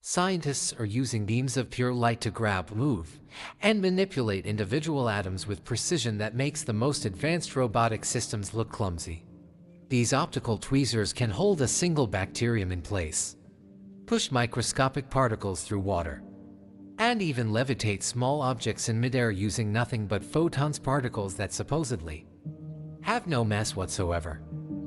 Scientists are using beams of pure light to grab, move, and manipulate individual atoms with precision that makes the most advanced robotic systems look clumsy. These optical tweezers can hold a single bacterium in place, push microscopic particles through water, and even levitate small objects in midair using nothing but photons, particles that supposedly have no mass whatsoever.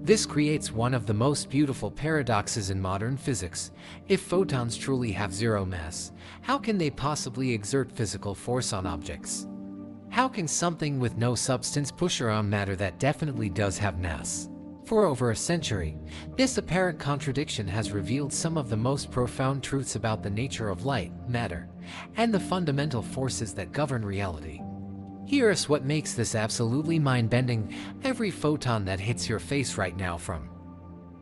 This creates one of the most beautiful paradoxes in modern physics. If photons truly have zero mass, how can they possibly exert physical force on objects? How can something with no substance push around matter that definitely does have mass? For over a century, this apparent contradiction has revealed some of the most profound truths about the nature of light, matter, and the fundamental forces that govern reality. Here's what makes this absolutely mind-bending. Every photon that hits your face right now from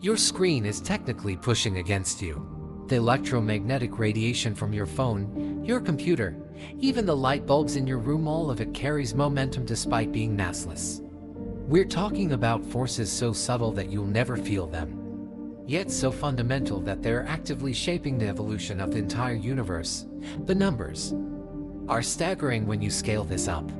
your screen is technically pushing against you. The electromagnetic radiation from your phone, your computer, even the light bulbs in your room, all of it carries momentum despite being massless. We're talking about forces so subtle that you'll never feel them, yet so fundamental that they're actively shaping the evolution of the entire universe. The numbers are staggering when you scale this up.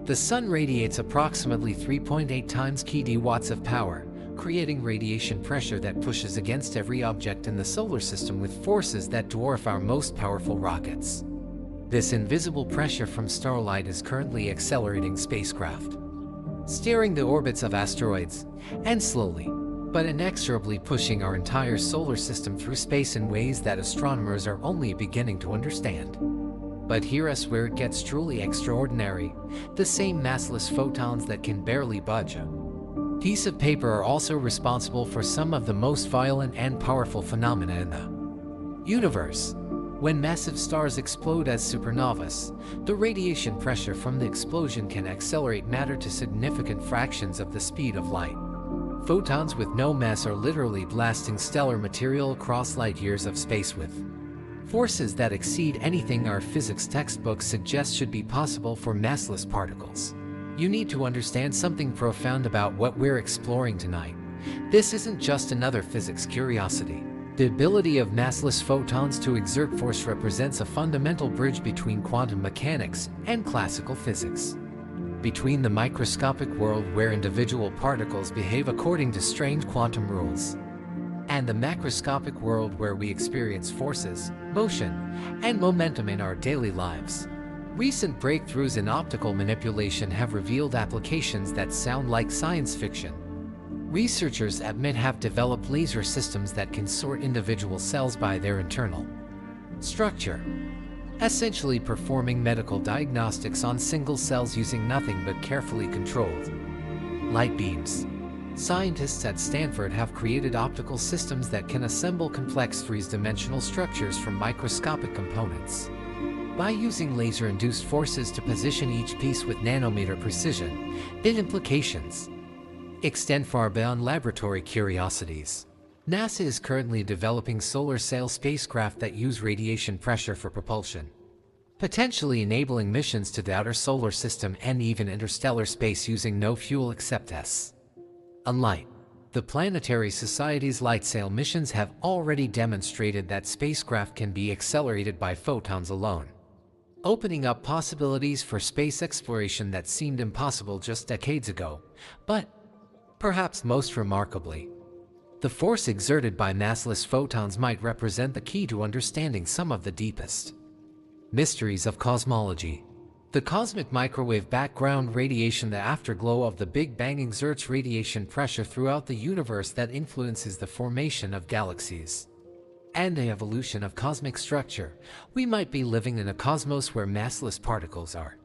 The sun radiates approximately 3.8 times kW of power, creating radiation pressure that pushes against every object in the solar system with forces that dwarf our most powerful rockets. This invisible pressure from starlight is currently accelerating spacecraft, steering the orbits of asteroids, and slowly, but inexorably pushing our entire solar system through space in ways that astronomers are only beginning to understand. But here's where it gets truly extraordinary. The same massless photons that can barely budge a piece of paper are also responsible for some of the most violent and powerful phenomena in the universe. When massive stars explode as supernovas, the radiation pressure from the explosion can accelerate matter to significant fractions of the speed of light. Photons with no mass are literally blasting stellar material across light years of space with forces that exceed anything our physics textbooks suggest should be possible for massless particles. You need to understand something profound about what we're exploring tonight. This isn't just another physics curiosity. The ability of massless photons to exert force represents a fundamental bridge between quantum mechanics and classical physics. Between the microscopic world where individual particles behave according to strange quantum rules, and the macroscopic world where we experience forces, motion, and momentum in our daily lives. Recent breakthroughs in optical manipulation have revealed applications that sound like science fiction. Researchers at MIT have developed laser systems that can sort individual cells by their internal structure, essentially performing medical diagnostics on single cells using nothing but carefully controlled light beams. Scientists at Stanford have created optical systems that can assemble complex three-dimensional structures from microscopic components. By using laser-induced forces to position each piece with nanometer precision, the implications extend far beyond laboratory curiosities. NASA is currently developing solar sail spacecraft that use radiation pressure for propulsion, potentially enabling missions to the outer solar system and even interstellar space using no fuel except sunlight. The Planetary Society's LightSail missions have already demonstrated that spacecraft can be accelerated by photons alone, opening up possibilities for space exploration that seemed impossible just decades ago. But perhaps most remarkably, the force exerted by massless photons might represent the key to understanding some of the deepest mysteries of cosmology. The cosmic microwave background radiation, the afterglow of the Big Bang, exerts radiation pressure throughout the universe that influences the formation of galaxies and the evolution of cosmic structure. We might be living in a cosmos where massless particles are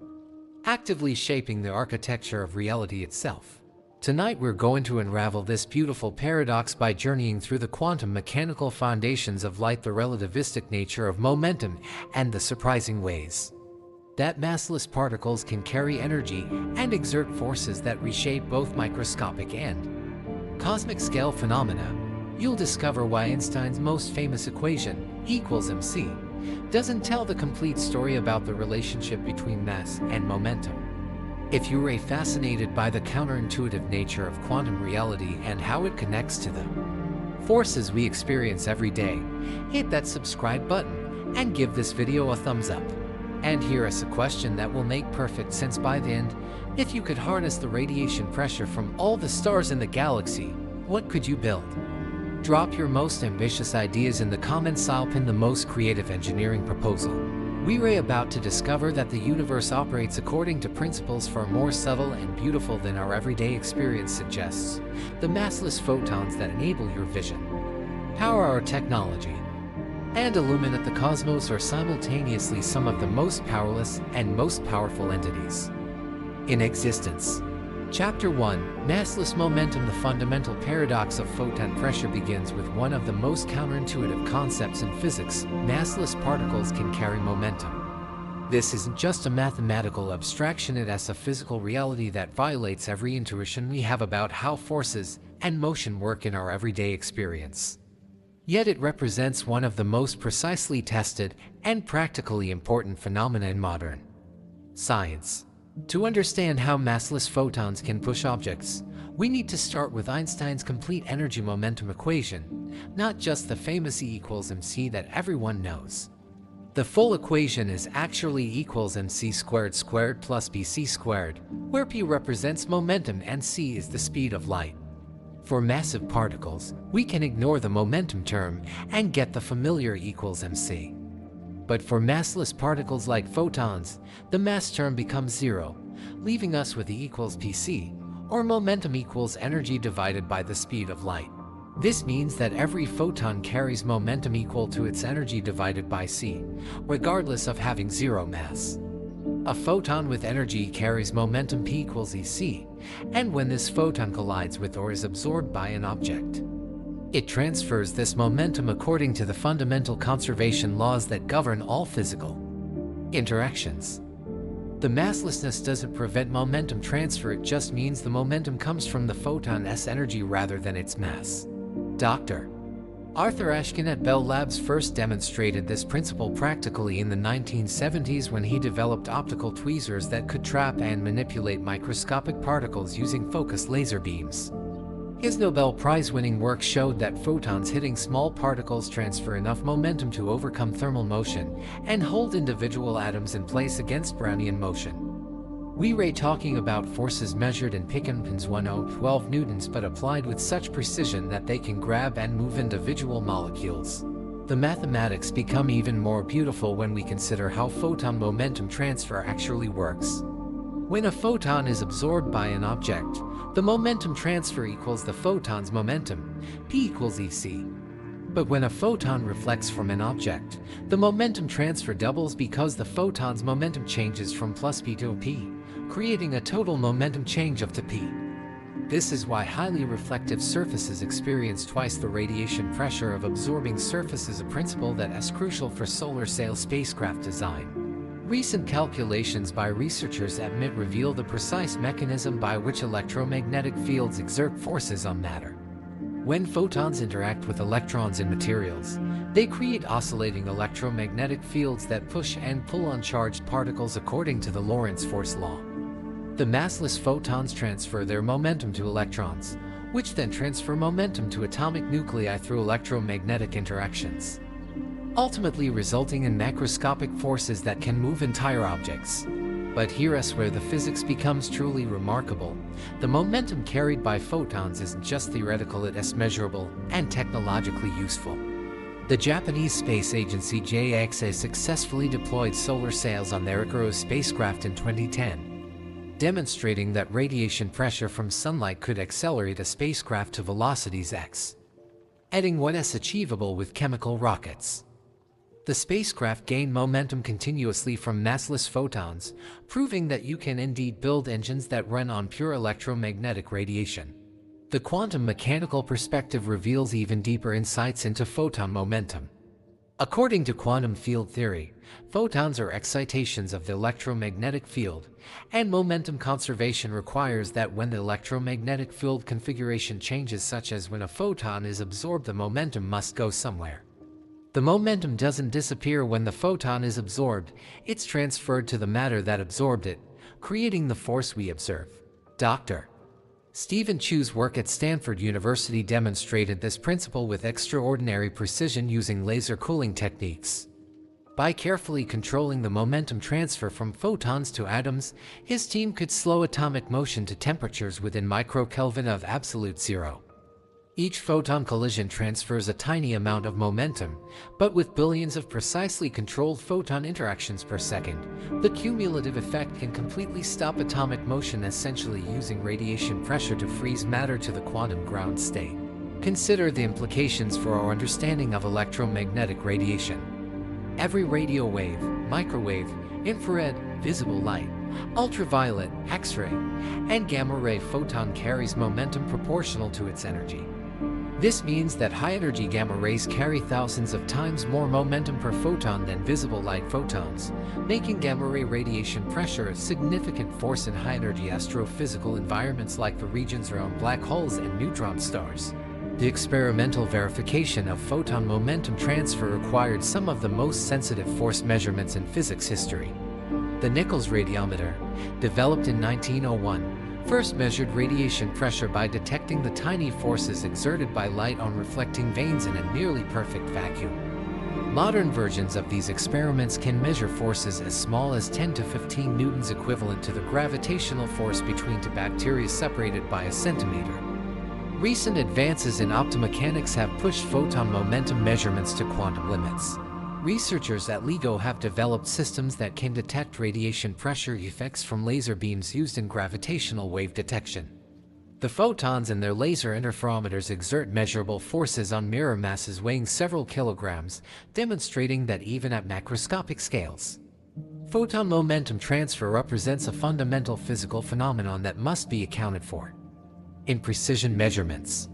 actively shaping the architecture of reality itself. Tonight we're going to unravel this beautiful paradox by journeying through the quantum mechanical foundations of light, the relativistic nature of momentum, and the surprising ways that massless particles can carry energy and exert forces that reshape both microscopic and cosmic scale phenomena. You'll discover why Einstein's most famous equation, E=mc, doesn't tell the complete story about the relationship between mass and momentum. If you're fascinated by the counterintuitive nature of quantum reality and how it connects to the forces we experience every day, hit that subscribe button and give this video a thumbs up. And here is a question that will make perfect sense by the end. If you could harness the radiation pressure from all the stars in the galaxy, what could you build? Drop your most ambitious ideas in the comments. I'll pin the most creative engineering proposal. We're about to discover that the universe operates according to principles far more subtle and beautiful than our everyday experience suggests. The massless photons that enable your vision, power our technology, and illuminate the cosmos are simultaneously some of the most powerless and most powerful entities in existence. Chapter 1, Massless Momentum. The fundamental paradox of photon pressure begins with one of the most counterintuitive concepts in physics. Massless particles can carry momentum. This isn't just a mathematical abstraction, it is a physical reality that violates every intuition we have about how forces and motion work in our everyday experience. Yet it represents one of the most precisely tested and practically important phenomena in modern science. To understand how massless photons can push objects, we need to start with Einstein's complete energy-momentum equation, not just the famous E equals mc that everyone knows. The full equation is actually E equals mc squared plus bc squared, where p represents momentum and c is the speed of light. For massive particles, we can ignore the momentum term and get the familiar E equals mc. But for massless particles like photons, the mass term becomes zero, leaving us with E equals pc, or momentum equals energy divided by the speed of light. This means that every photon carries momentum equal to its energy divided by c, regardless of having zero mass. A photon with energy carries momentum p equals ec, and when this photon collides with or is absorbed by an object, it transfers this momentum according to the fundamental conservation laws that govern all physical interactions. The masslessness doesn't prevent momentum transfer, it just means the momentum comes from the photon's energy rather than its mass. Dr. Arthur Ashkin at Bell Labs first demonstrated this principle practically in the 1970s when he developed optical tweezers that could trap and manipulate microscopic particles using focused laser beams. His Nobel Prize-winning work showed that photons hitting small particles transfer enough momentum to overcome thermal motion and hold individual atoms in place against Brownian motion. We're talking about forces measured in pickenpins 1012 newtons but applied with such precision that they can grab and move individual molecules. The mathematics become even more beautiful when we consider how photon momentum transfer actually works. When a photon is absorbed by an object, the momentum transfer equals the photon's momentum, p equals ec. But when a photon reflects from an object, the momentum transfer doubles because the photon's momentum changes from plus p to p, creating a total momentum change of to p. This is why highly reflective surfaces experience twice the radiation pressure of absorbing surfaces, a principle that is crucial for solar sail spacecraft design. Recent calculations by researchers at MIT reveal the precise mechanism by which electromagnetic fields exert forces on matter. When photons interact with electrons in materials, they create oscillating electromagnetic fields that push and pull on charged particles according to the Lorentz force law. The massless photons transfer their momentum to electrons, which then transfer momentum to atomic nuclei through electromagnetic interactions, ultimately resulting in macroscopic forces that can move entire objects. But here's where the physics becomes truly remarkable. The momentum carried by photons isn't just theoretical, it is measurable and technologically useful. The Japanese space agency JAXA successfully deployed solar sails on their Icarus spacecraft in 2010, demonstrating that radiation pressure from sunlight could accelerate a spacecraft to velocities x, adding what is achievable with chemical rockets. The spacecraft gained momentum continuously from massless photons, proving that you can indeed build engines that run on pure electromagnetic radiation. The quantum mechanical perspective reveals even deeper insights into photon momentum. According to quantum field theory, photons are excitations of the electromagnetic field, and momentum conservation requires that when the electromagnetic field configuration changes, such as when a photon is absorbed, the momentum must go somewhere. The momentum doesn't disappear when the photon is absorbed, it's transferred to the matter that absorbed it, creating the force we observe. Dr. Stephen Chu's work at Stanford University demonstrated this principle with extraordinary precision using laser cooling techniques. By carefully controlling the momentum transfer from photons to atoms, his team could slow atomic motion to temperatures within microkelvin of absolute zero. Each photon collision transfers a tiny amount of momentum, but with billions of precisely controlled photon interactions per second, the cumulative effect can completely stop atomic motion, essentially using radiation pressure to freeze matter to the quantum ground state. Consider the implications for our understanding of electromagnetic radiation. Every radio wave, microwave, infrared, visible light, ultraviolet, X-ray, and gamma-ray photon carries momentum proportional to its energy. This means that high-energy gamma rays carry thousands of times more momentum per photon than visible light photons, making gamma-ray radiation pressure a significant force in high-energy astrophysical environments like the regions around black holes and neutron stars. The experimental verification of photon momentum transfer required some of the most sensitive force measurements in physics history. The Nichols radiometer, developed in 1901, first measured radiation pressure by detecting the tiny forces exerted by light on reflecting vanes in a nearly perfect vacuum. Modern versions of these experiments can measure forces as small as 10 to 15 newtons, equivalent to the gravitational force between two bacteria separated by a centimeter. Recent advances in optomechanics have pushed photon momentum measurements to quantum limits. Researchers at LIGO have developed systems that can detect radiation pressure effects from laser beams used in gravitational wave detection. The photons in their laser interferometers exert measurable forces on mirror masses weighing several kilograms, demonstrating that even at macroscopic scales, photon momentum transfer represents a fundamental physical phenomenon that must be accounted for in precision measurements.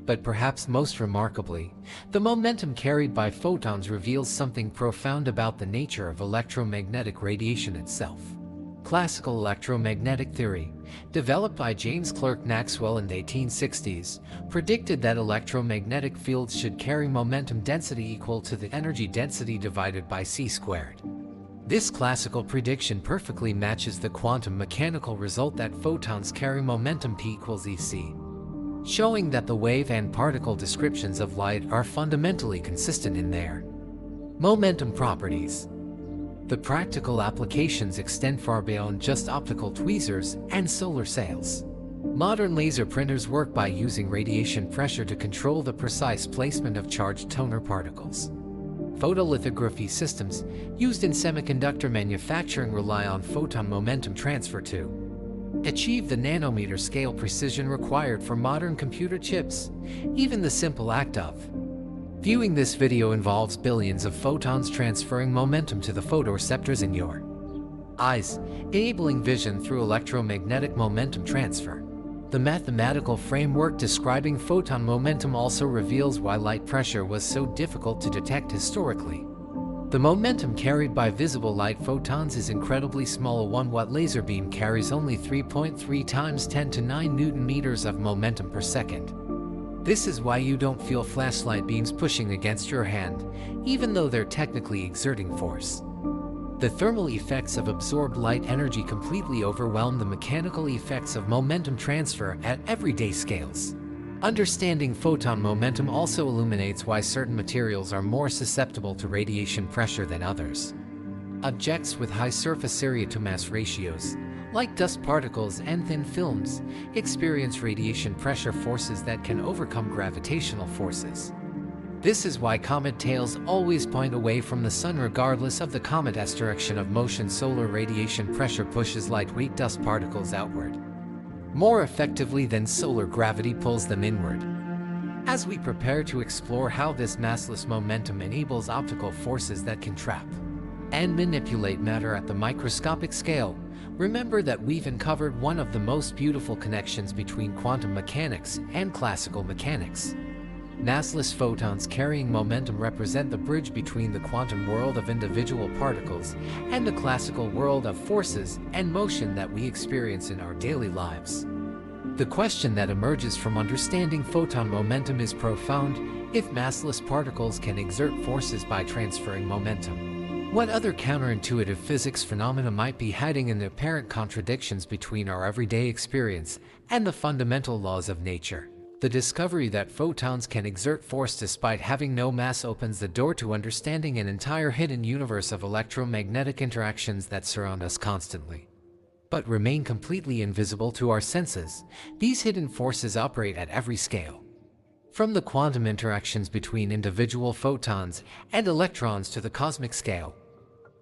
But perhaps most remarkably, the momentum carried by photons reveals something profound about the nature of electromagnetic radiation itself. Classical electromagnetic theory, developed by James Clerk Maxwell in the 1860s, predicted that electromagnetic fields should carry momentum density equal to the energy density divided by c squared. This classical prediction perfectly matches the quantum mechanical result that photons carry momentum p equals ec, showing that the wave and particle descriptions of light are fundamentally consistent in their momentum properties. The practical applications extend far beyond just optical tweezers and solar sails. Modern laser printers work by using radiation pressure to control the precise placement of charged toner particles. Photolithography systems used in semiconductor manufacturing rely on photon momentum transfer to achieve the nanometer scale precision required for modern computer chips. Even the simple act of viewing this video involves billions of photons transferring momentum to the photoreceptors in your eyes, enabling vision through electromagnetic momentum transfer. The mathematical framework describing photon momentum also reveals why light pressure was so difficult to detect historically. The momentum carried by visible light photons is incredibly small. A 1-watt laser beam carries only 3.3 times 10 to 9 newton meters of momentum per second. This is why you don't feel flashlight beams pushing against your hand, even though they're technically exerting force. The thermal effects of absorbed light energy completely overwhelm the mechanical effects of momentum transfer at everyday scales. Understanding photon momentum also illuminates why certain materials are more susceptible to radiation pressure than others. Objects with high surface area to mass ratios, like dust particles and thin films, experience radiation pressure forces that can overcome gravitational forces. This is why comet tails always point away from the sun regardless of the comet's direction of motion. Solar radiation pressure pushes lightweight dust particles outward more effectively than solar gravity pulls them inward. As we prepare to explore how this massless momentum enables optical forces that can trap and manipulate matter at the microscopic scale, remember that we've uncovered one of the most beautiful connections between quantum mechanics and classical mechanics. Massless photons carrying momentum represent the bridge between the quantum world of individual particles and the classical world of forces and motion that we experience in our daily lives. The question that emerges from understanding photon momentum is profound. If massless particles can exert forces by transferring momentum, what other counterintuitive physics phenomena might be hiding in the apparent contradictions between our everyday experience and the fundamental laws of nature? The discovery that photons can exert force despite having no mass opens the door to understanding an entire hidden universe of electromagnetic interactions that surround us constantly, but remain completely invisible to our senses. These hidden forces operate at every scale, from the quantum interactions between individual photons and electrons to the cosmic scale,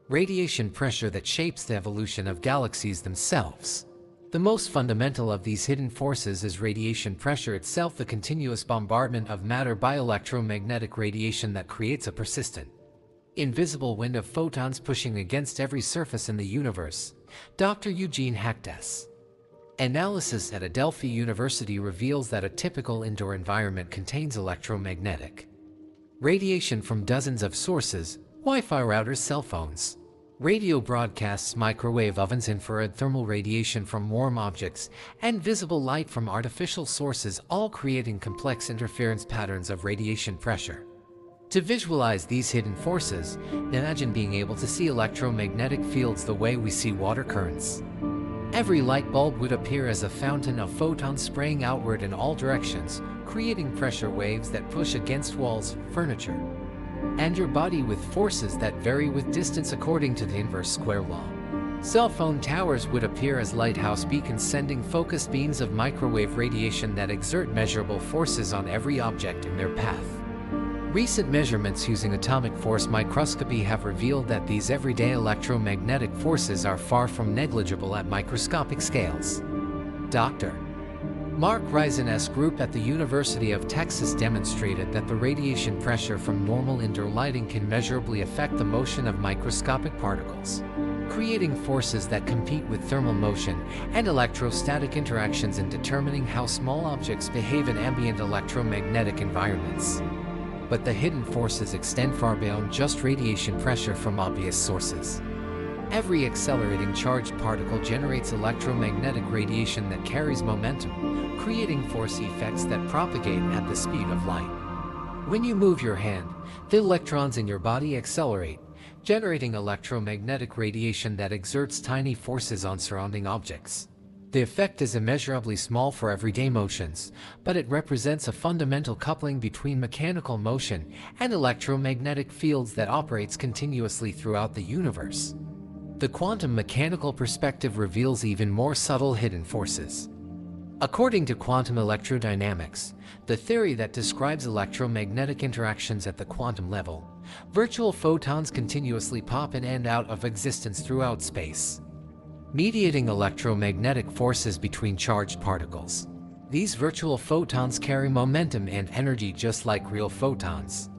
radiation pressure that shapes the evolution of galaxies themselves. The most fundamental of these hidden forces is radiation pressure itself, the continuous bombardment of matter by electromagnetic radiation that creates a persistent, invisible wind of photons pushing against every surface in the universe. Dr. Eugene Hechte's analysis at Adelphi University reveals that a typical indoor environment contains electromagnetic radiation from dozens of sources: Wi-Fi routers, cell phones, radio broadcasts, microwave ovens, infrared thermal radiation from warm objects, and visible light from artificial sources, all creating complex interference patterns of radiation pressure. To visualize these hidden forces, imagine being able to see electromagnetic fields the way we see water currents. Every light bulb would appear as a fountain of photons spraying outward in all directions, creating pressure waves that push against walls, furniture, and your body with forces that vary with distance according to the inverse square law. Cell phone towers would appear as lighthouse beacons, sending focused beams of microwave radiation that exert measurable forces on every object in their path. Recent measurements using atomic force microscopy have revealed that these everyday electromagnetic forces are far from negligible at microscopic scales. Dr. Mark Reisen's group at the University of Texas demonstrated that the radiation pressure from normal indoor lighting can measurably affect the motion of microscopic particles, creating forces that compete with thermal motion and electrostatic interactions in determining how small objects behave in ambient electromagnetic environments. But the hidden forces extend far beyond just radiation pressure from obvious sources. Every accelerating charged particle generates electromagnetic radiation that carries momentum, creating force effects that propagate at the speed of light. When you move your hand, the electrons in your body accelerate, generating electromagnetic radiation that exerts tiny forces on surrounding objects. The effect is immeasurably small for everyday motions, but it represents a fundamental coupling between mechanical motion and electromagnetic fields that operates continuously throughout the universe. The quantum mechanical perspective reveals even more subtle hidden forces. According to quantum electrodynamics, the theory that describes electromagnetic interactions at the quantum level, virtual photons continuously pop in and out of existence throughout space, mediating electromagnetic forces between charged particles. These virtual photons carry momentum and energy just like real photons,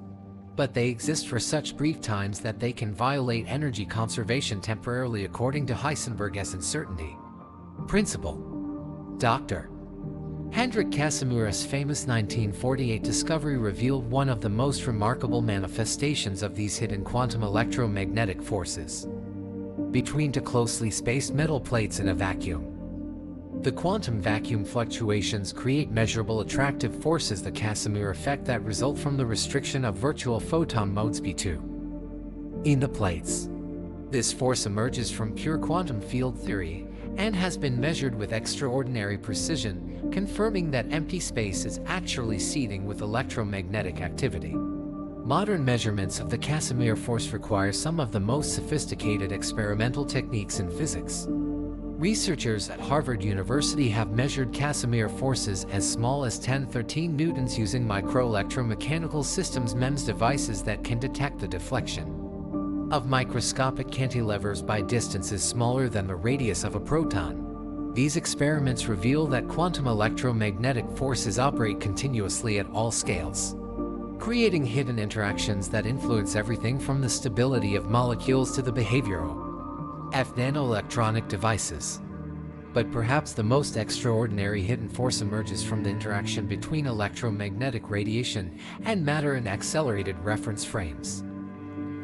but they exist for such brief times that they can violate energy conservation temporarily, according to Heisenberg's uncertainty principle. Dr. Hendrik Casimira's famous 1948 discovery revealed one of the most remarkable manifestations of these hidden quantum electromagnetic forces between two closely spaced metal plates in a vacuum. The quantum vacuum fluctuations create measurable attractive forces, the Casimir effect, that result from the restriction of virtual photon modes B2 in the plates. This force emerges from pure quantum field theory and has been measured with extraordinary precision, confirming that empty space is actually seething with electromagnetic activity. Modern measurements of the Casimir force require some of the most sophisticated experimental techniques in physics. Researchers at Harvard University have measured Casimir forces as small as 10-13 newtons using microelectromechanical systems MEMS devices that can detect the deflection of microscopic cantilevers by distances smaller than the radius of a proton. These experiments reveal that quantum electromagnetic forces operate continuously at all scales, creating hidden interactions that influence everything from the stability of molecules to the behavioral of nanoelectronic devices. But perhaps the most extraordinary hidden force emerges from the interaction between electromagnetic radiation and matter in accelerated reference frames.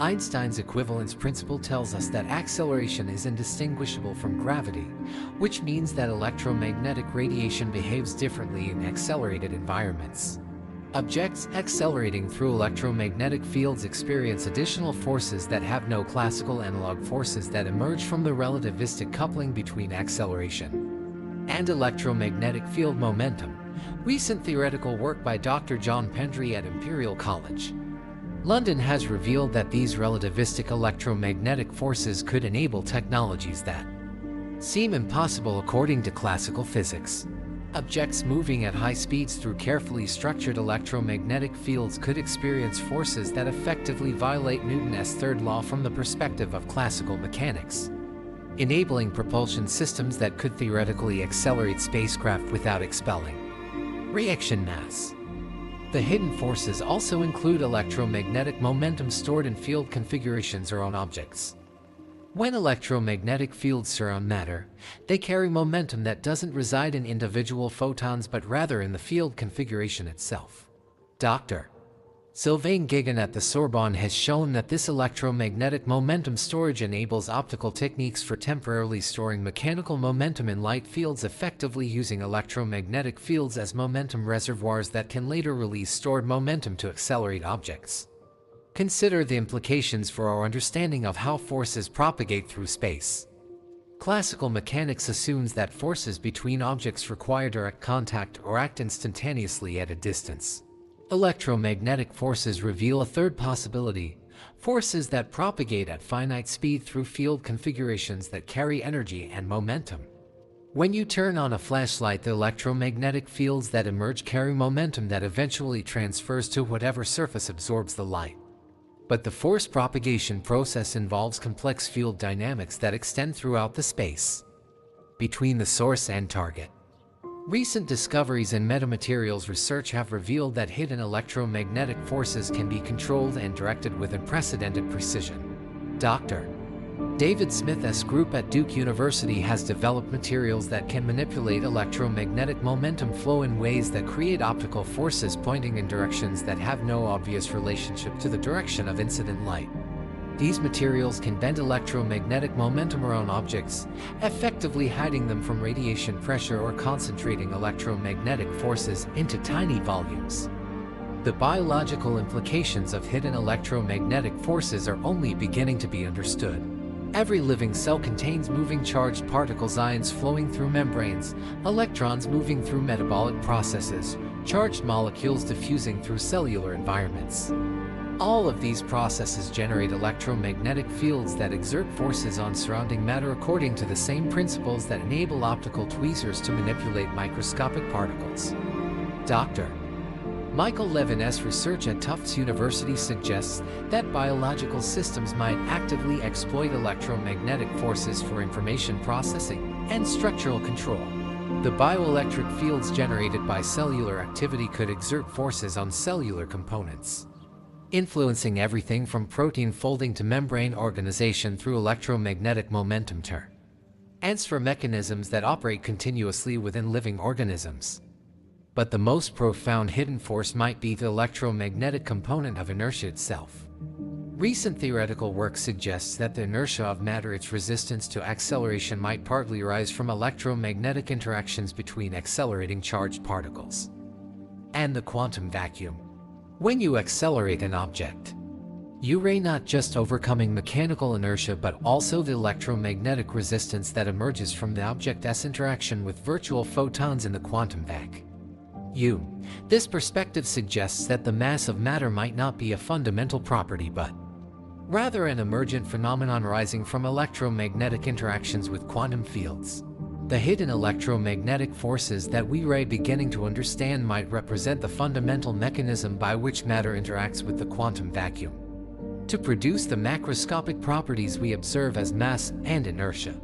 Einstein's equivalence principle tells us that acceleration is indistinguishable from gravity, which means that electromagnetic radiation behaves differently in accelerated environments. Objects accelerating through electromagnetic fields experience additional forces that have no classical analog forces that emerge from the relativistic coupling between acceleration and electromagnetic field momentum, Recent theoretical work by Dr. John Pendry at Imperial College London has revealed that these relativistic electromagnetic forces could enable technologies that seem impossible according to classical physics. Objects moving at high speeds through carefully structured electromagnetic fields could experience forces that effectively violate Newton's third law from the perspective of classical mechanics, enabling propulsion systems that could theoretically accelerate spacecraft without expelling reaction mass. The hidden forces also include electromagnetic momentum stored in field configurations or on objects. When electromagnetic fields surround matter, they carry momentum that doesn't reside in individual photons but rather in the field configuration itself. Dr. Sylvain Guéguen at the Sorbonne has shown that this electromagnetic momentum storage enables optical techniques for temporarily storing mechanical momentum in light fields, effectively using electromagnetic fields as momentum reservoirs that can later release stored momentum to accelerate objects. Consider the implications for our understanding of how forces propagate through space. Classical mechanics assumes that forces between objects require direct contact or act instantaneously at a distance. Electromagnetic forces reveal a third possibility: forces that propagate at finite speed through field configurations that carry energy and momentum. When you turn on a flashlight, the electromagnetic fields that emerge carry momentum that eventually transfers to whatever surface absorbs the light. But the force propagation process involves complex field dynamics that extend throughout the space between the source and target. Recent discoveries in metamaterials research have revealed that hidden electromagnetic forces can be controlled and directed with unprecedented precision. Dr. David Smith's group at Duke University has developed materials that can manipulate electromagnetic momentum flow in ways that create optical forces pointing in directions that have no obvious relationship to the direction of incident light. These materials can bend electromagnetic momentum around objects, effectively hiding them from radiation pressure or concentrating electromagnetic forces into tiny volumes. The biological implications of hidden electromagnetic forces are only beginning to be understood. Every living cell contains moving charged particles, ions flowing through membranes, electrons moving through metabolic processes, charged molecules diffusing through cellular environments. All of these processes generate electromagnetic fields that exert forces on surrounding matter according to the same principles that enable optical tweezers to manipulate microscopic particles. Dr. Michael Levin's research at Tufts University suggests that biological systems might actively exploit electromagnetic forces for information processing and structural control. The bioelectric fields generated by cellular activity could exert forces on cellular components, influencing everything from protein folding to membrane organization through electromagnetic momentum transfer mechanisms that operate continuously within living organisms. But the most profound hidden force might be the electromagnetic component of inertia itself. Recent theoretical work suggests that the inertia of matter, its resistance to acceleration, might partly arise from electromagnetic interactions between accelerating charged particles and the quantum vacuum. When you accelerate an object, you are not just overcoming mechanical inertia but also the electromagnetic resistance that emerges from the object's interaction with virtual photons in the quantum vacuum. This perspective suggests that the mass of matter might not be a fundamental property but rather an emergent phenomenon arising from electromagnetic interactions with quantum fields. The hidden electromagnetic forces that we are beginning to understand might represent the fundamental mechanism by which matter interacts with the quantum vacuum to produce the macroscopic properties we observe as mass and inertia.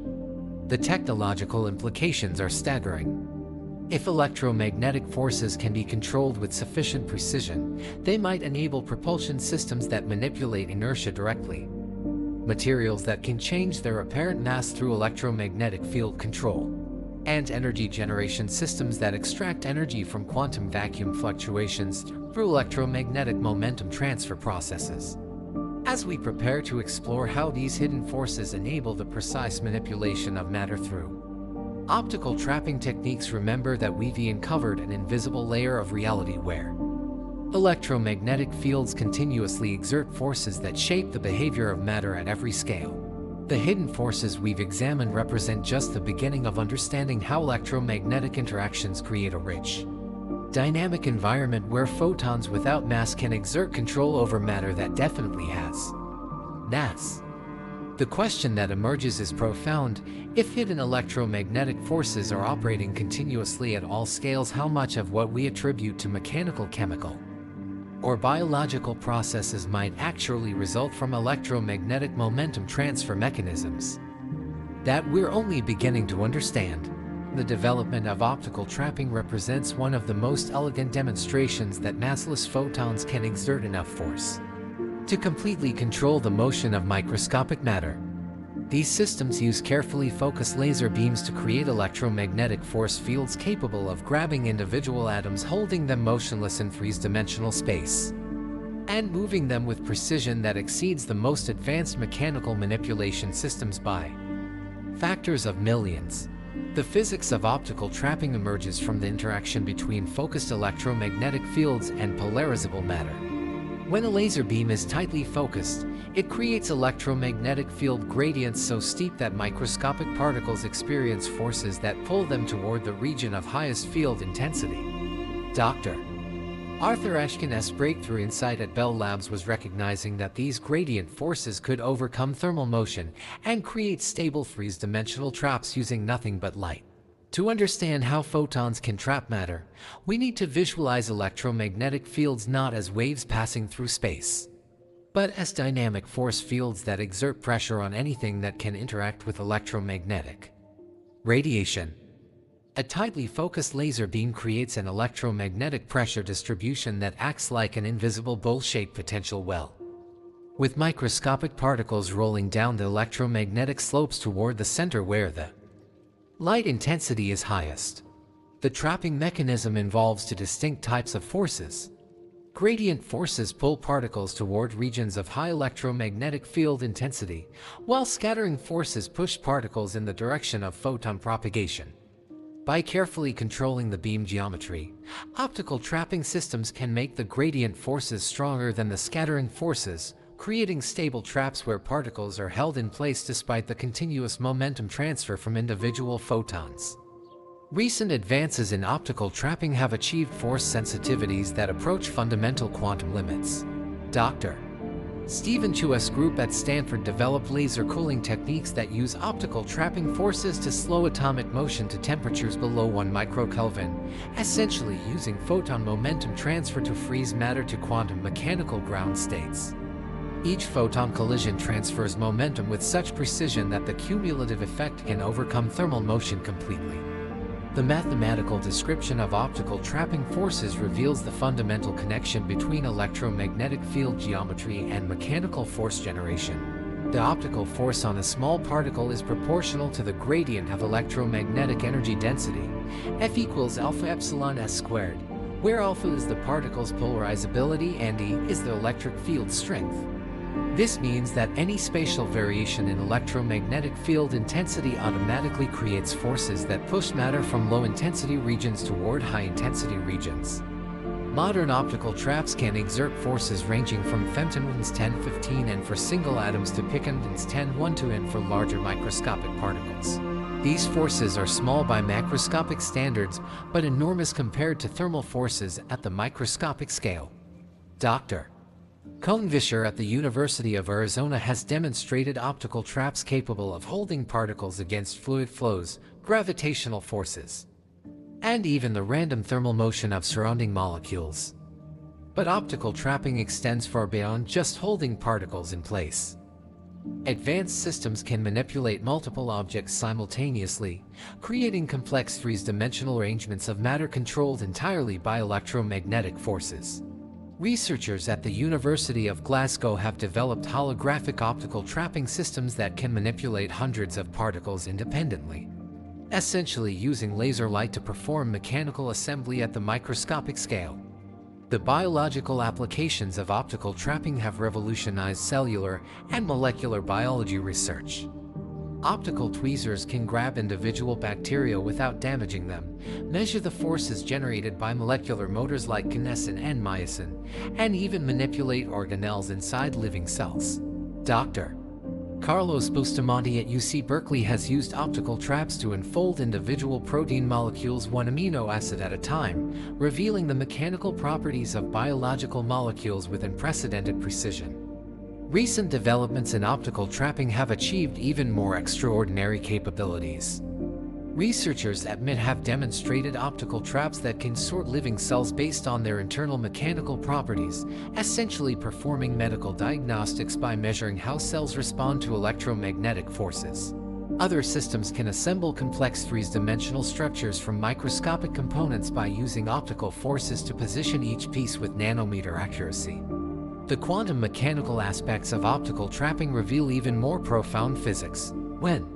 The technological implications are staggering. If electromagnetic forces can be controlled with sufficient precision, they might enable propulsion systems that manipulate inertia directly, materials that can change their apparent mass through electromagnetic field control, and energy generation systems that extract energy from quantum vacuum fluctuations through electromagnetic momentum transfer processes. As we prepare to explore how these hidden forces enable the precise manipulation of matter through optical trapping techniques, remember that we've uncovered an invisible layer of reality where electromagnetic fields continuously exert forces that shape the behavior of matter at every scale. The hidden forces we've examined represent just the beginning of understanding how electromagnetic interactions create a rich dynamic environment where photons without mass can exert control over matter that definitely has mass. The question that emerges is profound. If hidden electromagnetic forces are operating continuously at all scales, how much of what we attribute to mechanical, chemical, or biological processes might actually result from electromagnetic momentum transfer mechanisms that we're only beginning to understand? The development of optical trapping represents one of the most elegant demonstrations that massless photons can exert enough force to completely control the motion of microscopic matter. These systems use carefully focused laser beams to create electromagnetic force fields capable of grabbing individual atoms, holding them motionless in three-dimensional space, and moving them with precision that exceeds the most advanced mechanical manipulation systems by factors of millions. The physics of optical trapping emerges from the interaction between focused electromagnetic fields and polarizable matter. When a laser beam is tightly focused, it creates electromagnetic field gradients so steep that microscopic particles experience forces that pull them toward the region of highest field intensity. Dr. Arthur Ashken's breakthrough insight at Bell Labs was recognizing that these gradient forces could overcome thermal motion and create stable three-dimensional traps using nothing but light. To understand how photons can trap matter, we need to visualize electromagnetic fields not as waves passing through space, but as dynamic force fields that exert pressure on anything that can interact with electromagnetic radiation. A tightly focused laser beam creates an electromagnetic pressure distribution that acts like an invisible bowl-shaped potential well, with microscopic particles rolling down the electromagnetic slopes toward the center where the light intensity is highest. The trapping mechanism involves two distinct types of forces. Gradient forces pull particles toward regions of high electromagnetic field intensity, while scattering forces push particles in the direction of photon propagation. By carefully controlling the beam geometry, optical trapping systems can make the gradient forces stronger than the scattering forces, creating stable traps where particles are held in place despite the continuous momentum transfer from individual photons. Recent advances in optical trapping have achieved force sensitivities that approach fundamental quantum limits. Dr. Stephen Chua's group at Stanford developed laser cooling techniques that use optical trapping forces to slow atomic motion to temperatures below 1 microkelvin, essentially using photon momentum transfer to freeze matter to quantum mechanical ground states. Each photon collision transfers momentum with such precision that the cumulative effect can overcome thermal motion completely. The mathematical description of optical trapping forces reveals the fundamental connection between electromagnetic field geometry and mechanical force generation. The optical force on a small particle is proportional to the gradient of electromagnetic energy density, F equals alpha epsilon s squared, where alpha is the particle's polarizability and E is the electric field strength. This means that any spatial variation in electromagnetic field intensity automatically creates forces that push matter from low-intensity regions toward high-intensity regions. Modern optical traps can exert forces ranging from femtons 10^15 and for single atoms to picotons 10^12 and for larger microscopic particles. These forces are small by macroscopic standards, but enormous compared to thermal forces at the microscopic scale. Dr. Cohnvischer at the University of Arizona has demonstrated optical traps capable of holding particles against fluid flows, gravitational forces, and even the random thermal motion of surrounding molecules. But optical trapping extends far beyond just holding particles in place. Advanced systems can manipulate multiple objects simultaneously, creating complex three-dimensional arrangements of matter controlled entirely by electromagnetic forces. Researchers at the University of Glasgow have developed holographic optical trapping systems that can manipulate hundreds of particles independently, essentially using laser light to perform mechanical assembly at the microscopic scale. The biological applications of optical trapping have revolutionized cellular and molecular biology research. Optical tweezers can grab individual bacteria without damaging them, measure the forces generated by molecular motors like kinesin and myosin, and even manipulate organelles inside living cells. Dr. Carlos Bustamante at UC Berkeley has used optical traps to unfold individual protein molecules one amino acid at a time, revealing the mechanical properties of biological molecules with unprecedented precision. Recent developments in optical trapping have achieved even more extraordinary capabilities. Researchers at MIT have demonstrated optical traps that can sort living cells based on their internal mechanical properties, essentially performing medical diagnostics by measuring how cells respond to electromagnetic forces. Other systems can assemble complex three-dimensional structures from microscopic components by using optical forces to position each piece with nanometer accuracy. The quantum mechanical aspects of optical trapping reveal even more profound physics. When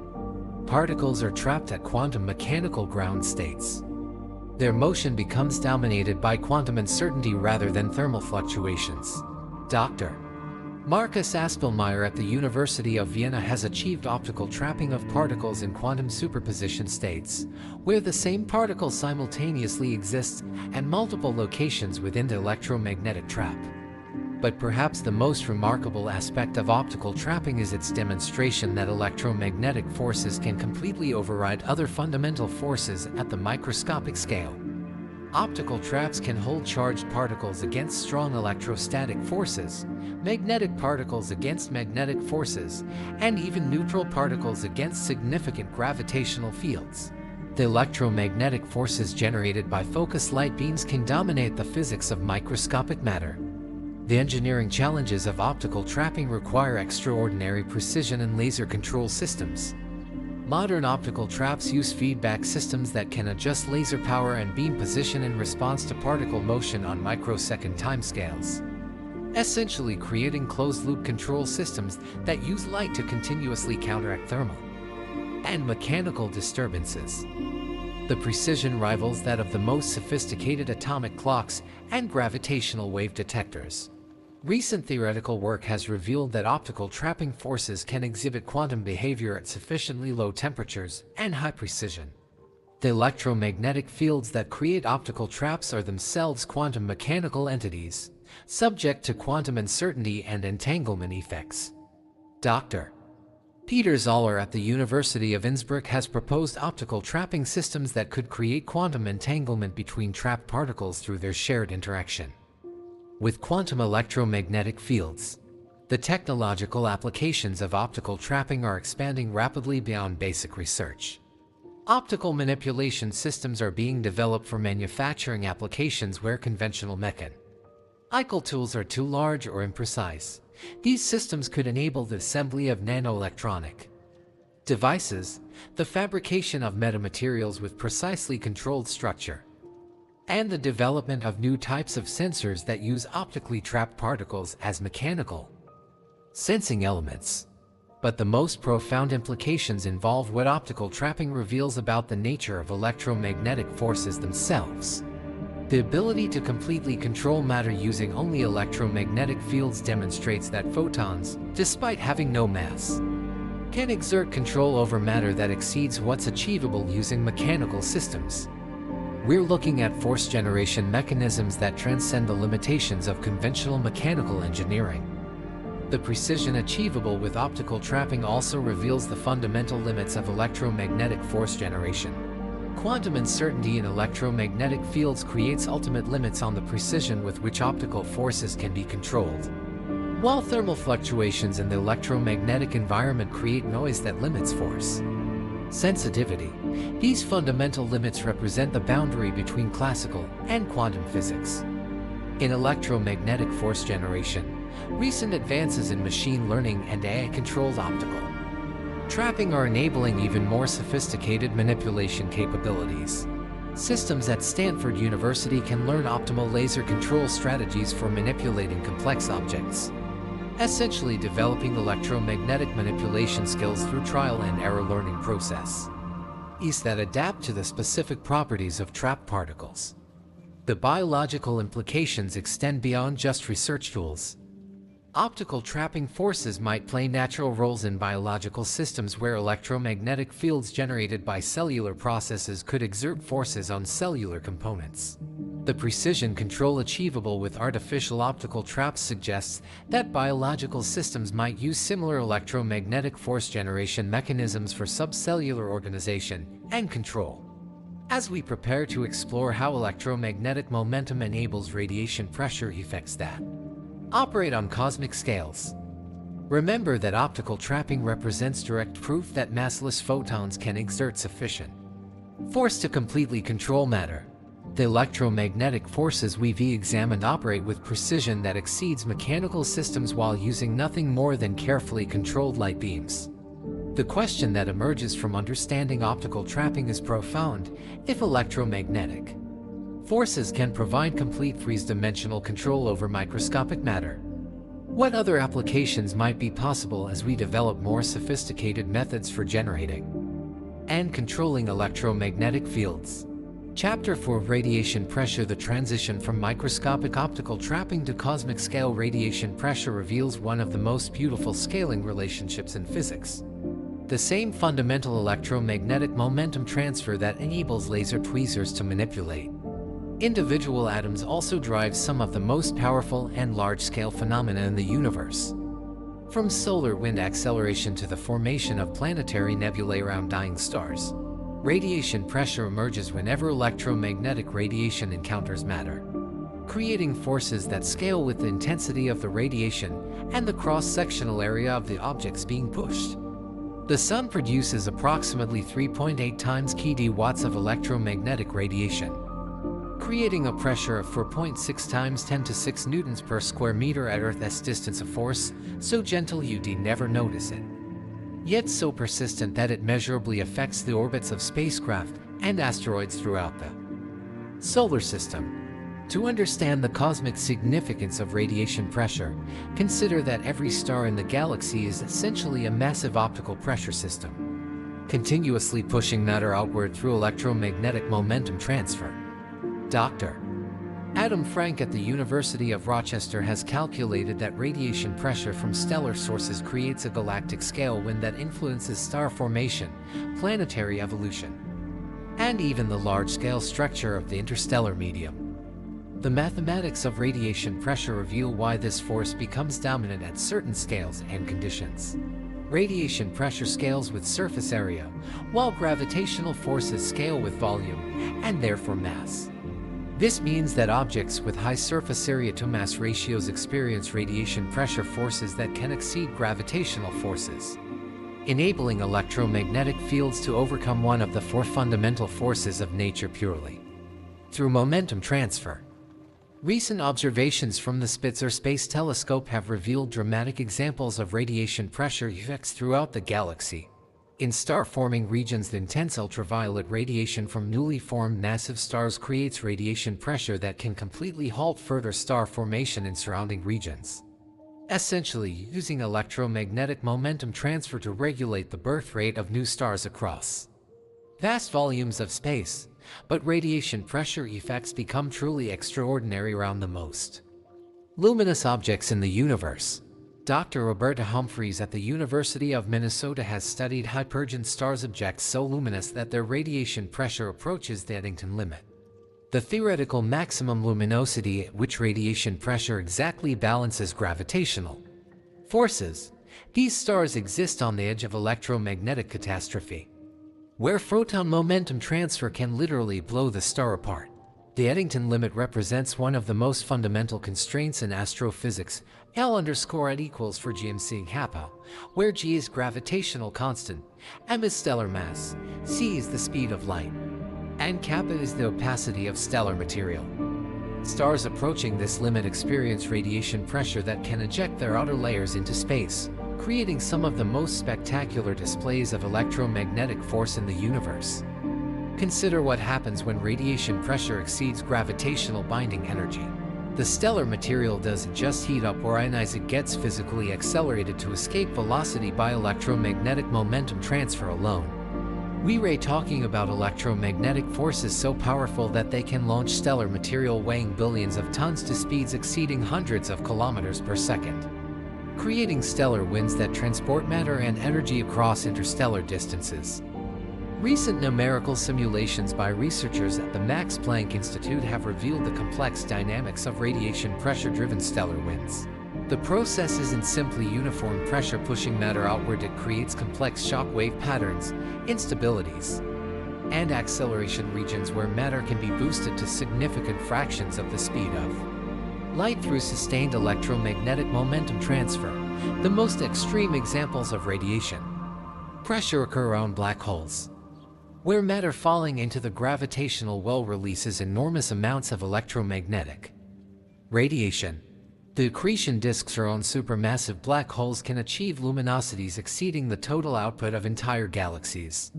particles are trapped at quantum mechanical ground states, their motion becomes dominated by quantum uncertainty rather than thermal fluctuations. Dr. Markus Aspelmeyer at the University of Vienna has achieved optical trapping of particles in quantum superposition states, where the same particle simultaneously exists at multiple locations within the electromagnetic trap. But perhaps the most remarkable aspect of optical trapping is its demonstration that electromagnetic forces can completely override other fundamental forces at the microscopic scale. Optical traps can hold charged particles against strong electrostatic forces, magnetic particles against magnetic forces, and even neutral particles against significant gravitational fields. The electromagnetic forces generated by focused light beams can dominate the physics of microscopic matter. The engineering challenges of optical trapping require extraordinary precision and laser control systems. Modern optical traps use feedback systems that can adjust laser power and beam position in response to particle motion on microsecond timescales, essentially creating closed-loop control systems that use light to continuously counteract thermal and mechanical disturbances. The precision rivals that of the most sophisticated atomic clocks and gravitational wave detectors. Recent theoretical work has revealed that optical trapping forces can exhibit quantum behavior at sufficiently low temperatures and high precision. The electromagnetic fields that create optical traps are themselves quantum mechanical entities, subject to quantum uncertainty and entanglement effects. Dr. Peter Zoller at the University of Innsbruck has proposed optical trapping systems that could create quantum entanglement between trapped particles through their shared interaction with quantum electromagnetic fields. The technological applications of optical trapping are expanding rapidly beyond basic research. Optical manipulation systems are being developed for manufacturing applications where conventional mechanical tools are too large or imprecise. These systems could enable the assembly of nanoelectronic devices, the fabrication of metamaterials with precisely controlled structure, and the development of new types of sensors that use optically trapped particles as mechanical sensing elements. But the most profound implications involve what optical trapping reveals about the nature of electromagnetic forces themselves. The ability to completely control matter using only electromagnetic fields demonstrates that photons, despite having no mass, can exert control over matter that exceeds what's achievable using mechanical systems. We're looking at force-generation mechanisms that transcend the limitations of conventional mechanical engineering. The precision achievable with optical trapping also reveals the fundamental limits of electromagnetic force generation. Quantum uncertainty in electromagnetic fields creates ultimate limits on the precision with which optical forces can be controlled, while thermal fluctuations in the electromagnetic environment create noise that limits force sensitivity. These fundamental limits represent the boundary between classical and quantum physics. In electromagnetic force generation, recent advances in machine learning and AI-controlled optical trapping are enabling even more sophisticated manipulation capabilities. Systems at Stanford University can learn optimal laser control strategies for manipulating complex objects, essentially developing electromagnetic manipulation skills through trial and error learning process that adapt to the specific properties of trapped particles. The biological implications extend beyond just research tools. Optical trapping forces might play natural roles in biological systems where electromagnetic fields generated by cellular processes could exert forces on cellular components. The precision control achievable with artificial optical traps suggests that biological systems might use similar electromagnetic force generation mechanisms for subcellular organization and control. As we prepare to explore how electromagnetic momentum enables radiation pressure effects that operate on cosmic scales, remember that optical trapping represents direct proof that massless photons can exert sufficient force to completely control matter. The electromagnetic forces we've examined operate with precision that exceeds mechanical systems while using nothing more than carefully controlled light beams. The question that emerges from understanding optical trapping is profound. If electromagnetic forces can provide complete three-dimensional control over microscopic matter, what other applications might be possible as we develop more sophisticated methods for generating and controlling electromagnetic fields? Chapter 4: Radiation Pressure. The transition from microscopic optical trapping to cosmic scale radiation pressure reveals one of the most beautiful scaling relationships in physics. The same fundamental electromagnetic momentum transfer that enables laser tweezers to manipulate individual atoms also drives some of the most powerful and large-scale phenomena in the universe. From solar wind acceleration to the formation of planetary nebulae around dying stars, radiation pressure emerges whenever electromagnetic radiation encounters matter, creating forces that scale with the intensity of the radiation and the cross-sectional area of the objects being pushed. The Sun produces approximately 3.8 times kd watts of electromagnetic radiation, creating a pressure of 4.6 times 10 to 6 newtons per square meter at Earth's distance, a force so gentle you'd never notice it, yet so persistent that it measurably affects the orbits of spacecraft and asteroids throughout the solar system. To understand the cosmic significance of radiation pressure, consider that every star in the galaxy is essentially a massive optical pressure system, continuously pushing matter outward through electromagnetic momentum transfer. Dr. Adam Frank at the University of Rochester has calculated that radiation pressure from stellar sources creates a galactic scale wind that influences star formation, planetary evolution, and even the large-scale structure of the interstellar medium. The mathematics of radiation pressure reveal why this force becomes dominant at certain scales and conditions. Radiation pressure scales with surface area, while gravitational forces scale with volume, and therefore mass. This means that objects with high surface area to mass ratios experience radiation pressure forces that can exceed gravitational forces, enabling electromagnetic fields to overcome one of the four fundamental forces of nature purely through momentum transfer. Recent observations from the Spitzer Space Telescope have revealed dramatic examples of radiation pressure effects throughout the galaxy. In star-forming regions, the intense ultraviolet radiation from newly formed massive stars creates radiation pressure that can completely halt further star formation in surrounding regions, essentially using electromagnetic momentum transfer to regulate the birth rate of new stars across vast volumes of space. But radiation pressure effects become truly extraordinary around the most luminous objects in the universe. Dr. Roberta Humphreys at the University of Minnesota has studied hypergent stars, objects so luminous that their radiation pressure approaches the Eddington limit, the theoretical maximum luminosity at which radiation pressure exactly balances gravitational forces. These stars exist on the edge of electromagnetic catastrophe, where photon momentum transfer can literally blow the star apart. The Eddington limit represents one of the most fundamental constraints in astrophysics. L_at for GMC kappa, where G is gravitational constant, M is stellar mass, C is the speed of light, and kappa is the opacity of stellar material. Stars approaching this limit experience radiation pressure that can eject their outer layers into space, creating some of the most spectacular displays of electromagnetic force in the universe. Consider what happens when radiation pressure exceeds gravitational binding energy. The stellar material doesn't just heat up or ionize, it gets physically accelerated to escape velocity by electromagnetic momentum transfer alone. We're talking about electromagnetic forces so powerful that they can launch stellar material weighing billions of tons to speeds exceeding hundreds of kilometers per second, creating stellar winds that transport matter and energy across interstellar distances. Recent numerical simulations by researchers at the Max Planck Institute have revealed the complex dynamics of radiation pressure-driven stellar winds. The process isn't simply uniform pressure pushing matter outward, it creates complex shock wave patterns, instabilities, and acceleration regions where matter can be boosted to significant fractions of the speed of light through sustained electromagnetic momentum transfer. The most extreme examples of radiation pressure occur around black holes, where matter falling into the gravitational well releases enormous amounts of electromagnetic radiation. The accretion disks around supermassive black holes can achieve luminosities exceeding the total output of entire galaxies,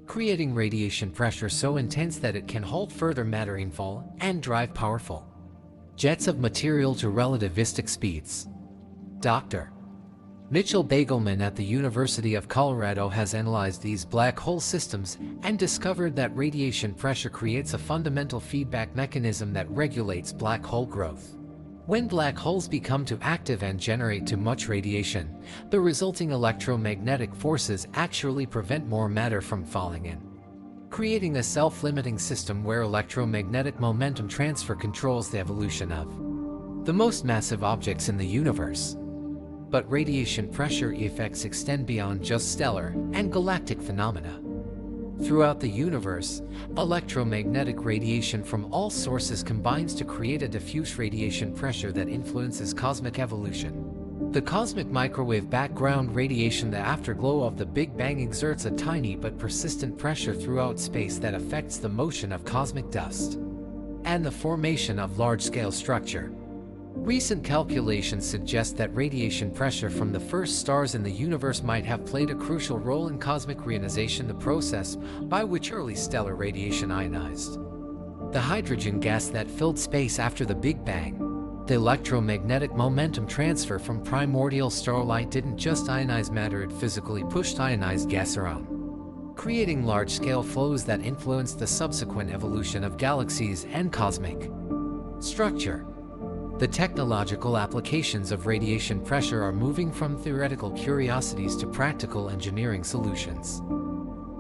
creating radiation pressure so intense that it can halt further matter inflow and drive powerful jets of material to relativistic speeds. Dr. Mitchell Bagelman at the University of Colorado has analyzed these black hole systems and discovered that radiation pressure creates a fundamental feedback mechanism that regulates black hole growth. When black holes become too active and generate too much radiation, the resulting electromagnetic forces actually prevent more matter from falling in, creating a self-limiting system where electromagnetic momentum transfer controls the evolution of the most massive objects in the universe. But radiation pressure effects extend beyond just stellar and galactic phenomena. Throughout the universe, electromagnetic radiation from all sources combines to create a diffuse radiation pressure that influences cosmic evolution. The cosmic microwave background radiation, the afterglow of the Big Bang, exerts a tiny but persistent pressure throughout space that affects the motion of cosmic dust and the formation of large-scale structure. Recent calculations suggest that radiation pressure from the first stars in the universe might have played a crucial role in cosmic reionization, the process by which early stellar radiation ionized the hydrogen gas that filled space after the Big Bang. The electromagnetic momentum transfer from primordial starlight didn't just ionize matter, it physically pushed ionized gas around, creating large-scale flows that influenced the subsequent evolution of galaxies and cosmic structure. The technological applications of radiation pressure are moving from theoretical curiosities to practical engineering solutions.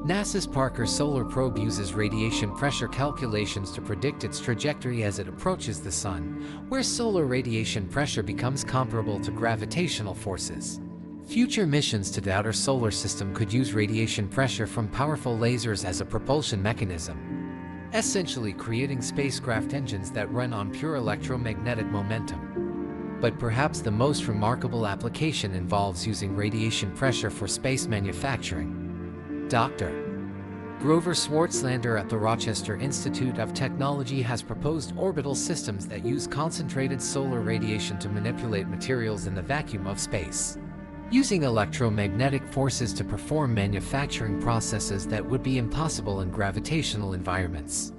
NASA's Parker Solar Probe uses radiation pressure calculations to predict its trajectory as it approaches the Sun, where solar radiation pressure becomes comparable to gravitational forces. Future missions to the outer solar system could use radiation pressure from powerful lasers as a propulsion mechanism, essentially creating spacecraft engines that run on pure electromagnetic momentum. But perhaps the most remarkable application involves using radiation pressure for space manufacturing. Dr. Grover Swartzlander at the Rochester Institute of Technology has proposed orbital systems that use concentrated solar radiation to manipulate materials in the vacuum of space, using electromagnetic forces to perform manufacturing processes that would be impossible in gravitational environments.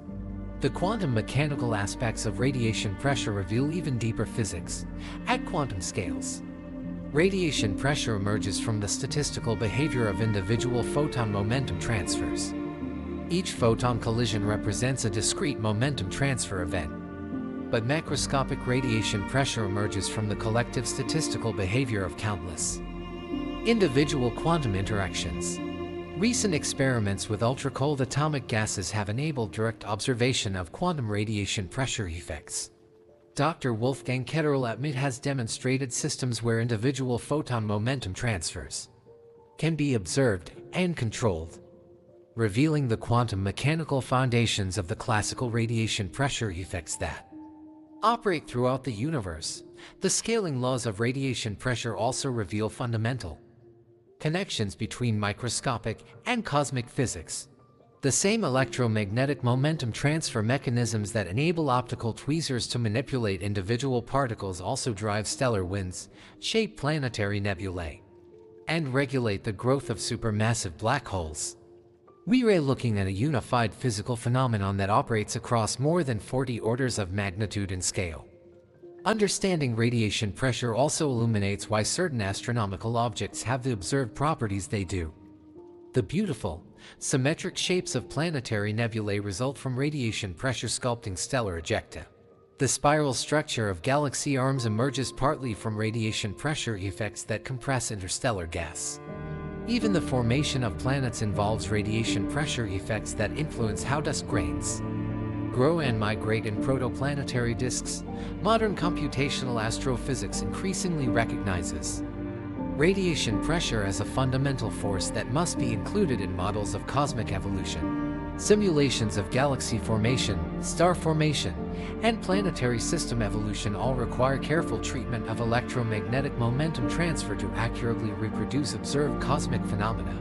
The quantum mechanical aspects of radiation pressure reveal even deeper physics. At quantum scales, radiation pressure emerges from the statistical behavior of individual photon momentum transfers. Each photon collision represents a discrete momentum transfer event. But macroscopic radiation pressure emerges from the collective statistical behavior of countless individual quantum interactions. Recent experiments with ultra-cold atomic gases have enabled direct observation of quantum radiation pressure effects. Dr. Wolfgang Ketterl at MIT has demonstrated systems where individual photon momentum transfers can be observed and controlled, revealing the quantum mechanical foundations of the classical radiation pressure effects that operate throughout the universe. The scaling laws of radiation pressure also reveal fundamental connections between microscopic and cosmic physics. The same electromagnetic momentum transfer mechanisms that enable optical tweezers to manipulate individual particles also drive stellar winds, shape planetary nebulae, and regulate the growth of supermassive black holes. We are looking at a unified physical phenomenon that operates across more than 40 orders of magnitude in scale. Understanding radiation pressure also illuminates why certain astronomical objects have the observed properties they do. The beautiful, symmetric shapes of planetary nebulae result from radiation pressure sculpting stellar ejecta. The spiral structure of galaxy arms emerges partly from radiation pressure effects that compress interstellar gas. Even the formation of planets involves radiation pressure effects that influence how dust grains grow and migrate in protoplanetary disks. Modern computational astrophysics increasingly recognizes radiation pressure as a fundamental force that must be included in models of cosmic evolution. Simulations of galaxy formation, star formation, and planetary system evolution all require careful treatment of electromagnetic momentum transfer to accurately reproduce observed cosmic phenomena.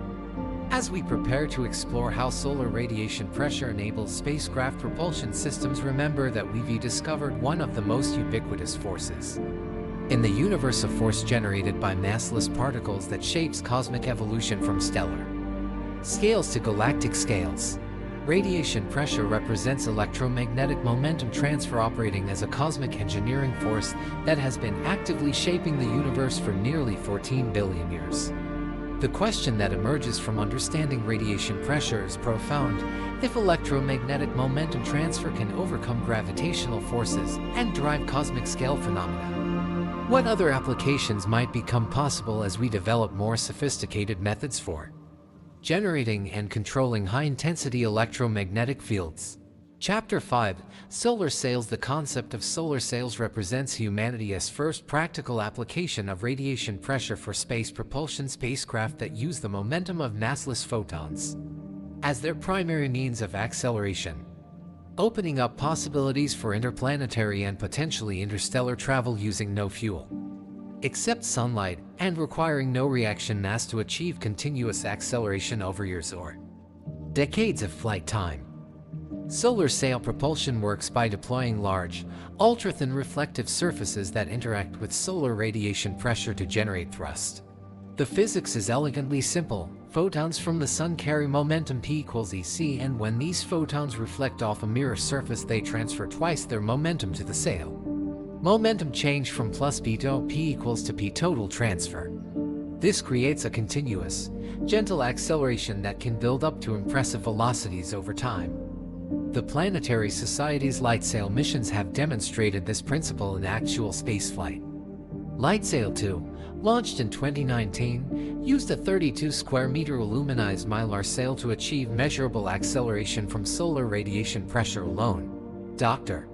As we prepare to explore how solar radiation pressure enables spacecraft propulsion systems, remember that we've discovered one of the most ubiquitous forces in the universe, a force generated by massless particles that shapes cosmic evolution from stellar scales to galactic scales. Radiation pressure represents electromagnetic momentum transfer operating as a cosmic engineering force that has been actively shaping the universe for nearly 14 billion years. The question that emerges from understanding radiation pressure is profound. If electromagnetic momentum transfer can overcome gravitational forces and drive cosmic scale phenomena, what other applications might become possible as we develop more sophisticated methods for generating and controlling high-intensity electromagnetic fields? Chapter 5: Solar Sails. The concept of solar sails represents humanity's first practical application of radiation pressure for space propulsion. Spacecraft that use the momentum of massless photons as their primary means of acceleration, opening up possibilities for interplanetary and potentially interstellar travel using no fuel except sunlight and requiring no reaction mass to achieve continuous acceleration over years or decades of flight time. Solar sail propulsion works by deploying large, ultra-thin reflective surfaces that interact with solar radiation pressure to generate thrust. The physics is elegantly simple. Photons from the sun carry momentum P equals EC, and when these photons reflect off a mirror surface, they transfer twice their momentum to the sail. Momentum change from plus P to P equals to P total transfer. This creates a continuous, gentle acceleration that can build up to impressive velocities over time. The Planetary Society's LightSail missions have demonstrated this principle in actual spaceflight. LightSail 2, launched in 2019, used a 32-square-meter aluminized mylar sail to achieve measurable acceleration from solar radiation pressure alone. Dr.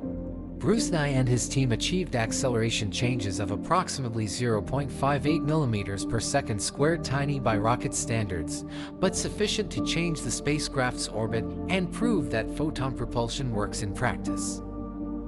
Bruce Nye and his team achieved acceleration changes of approximately 0.58 millimeters per second squared, tiny by rocket standards, but sufficient to change the spacecraft's orbit and prove that photon propulsion works in practice.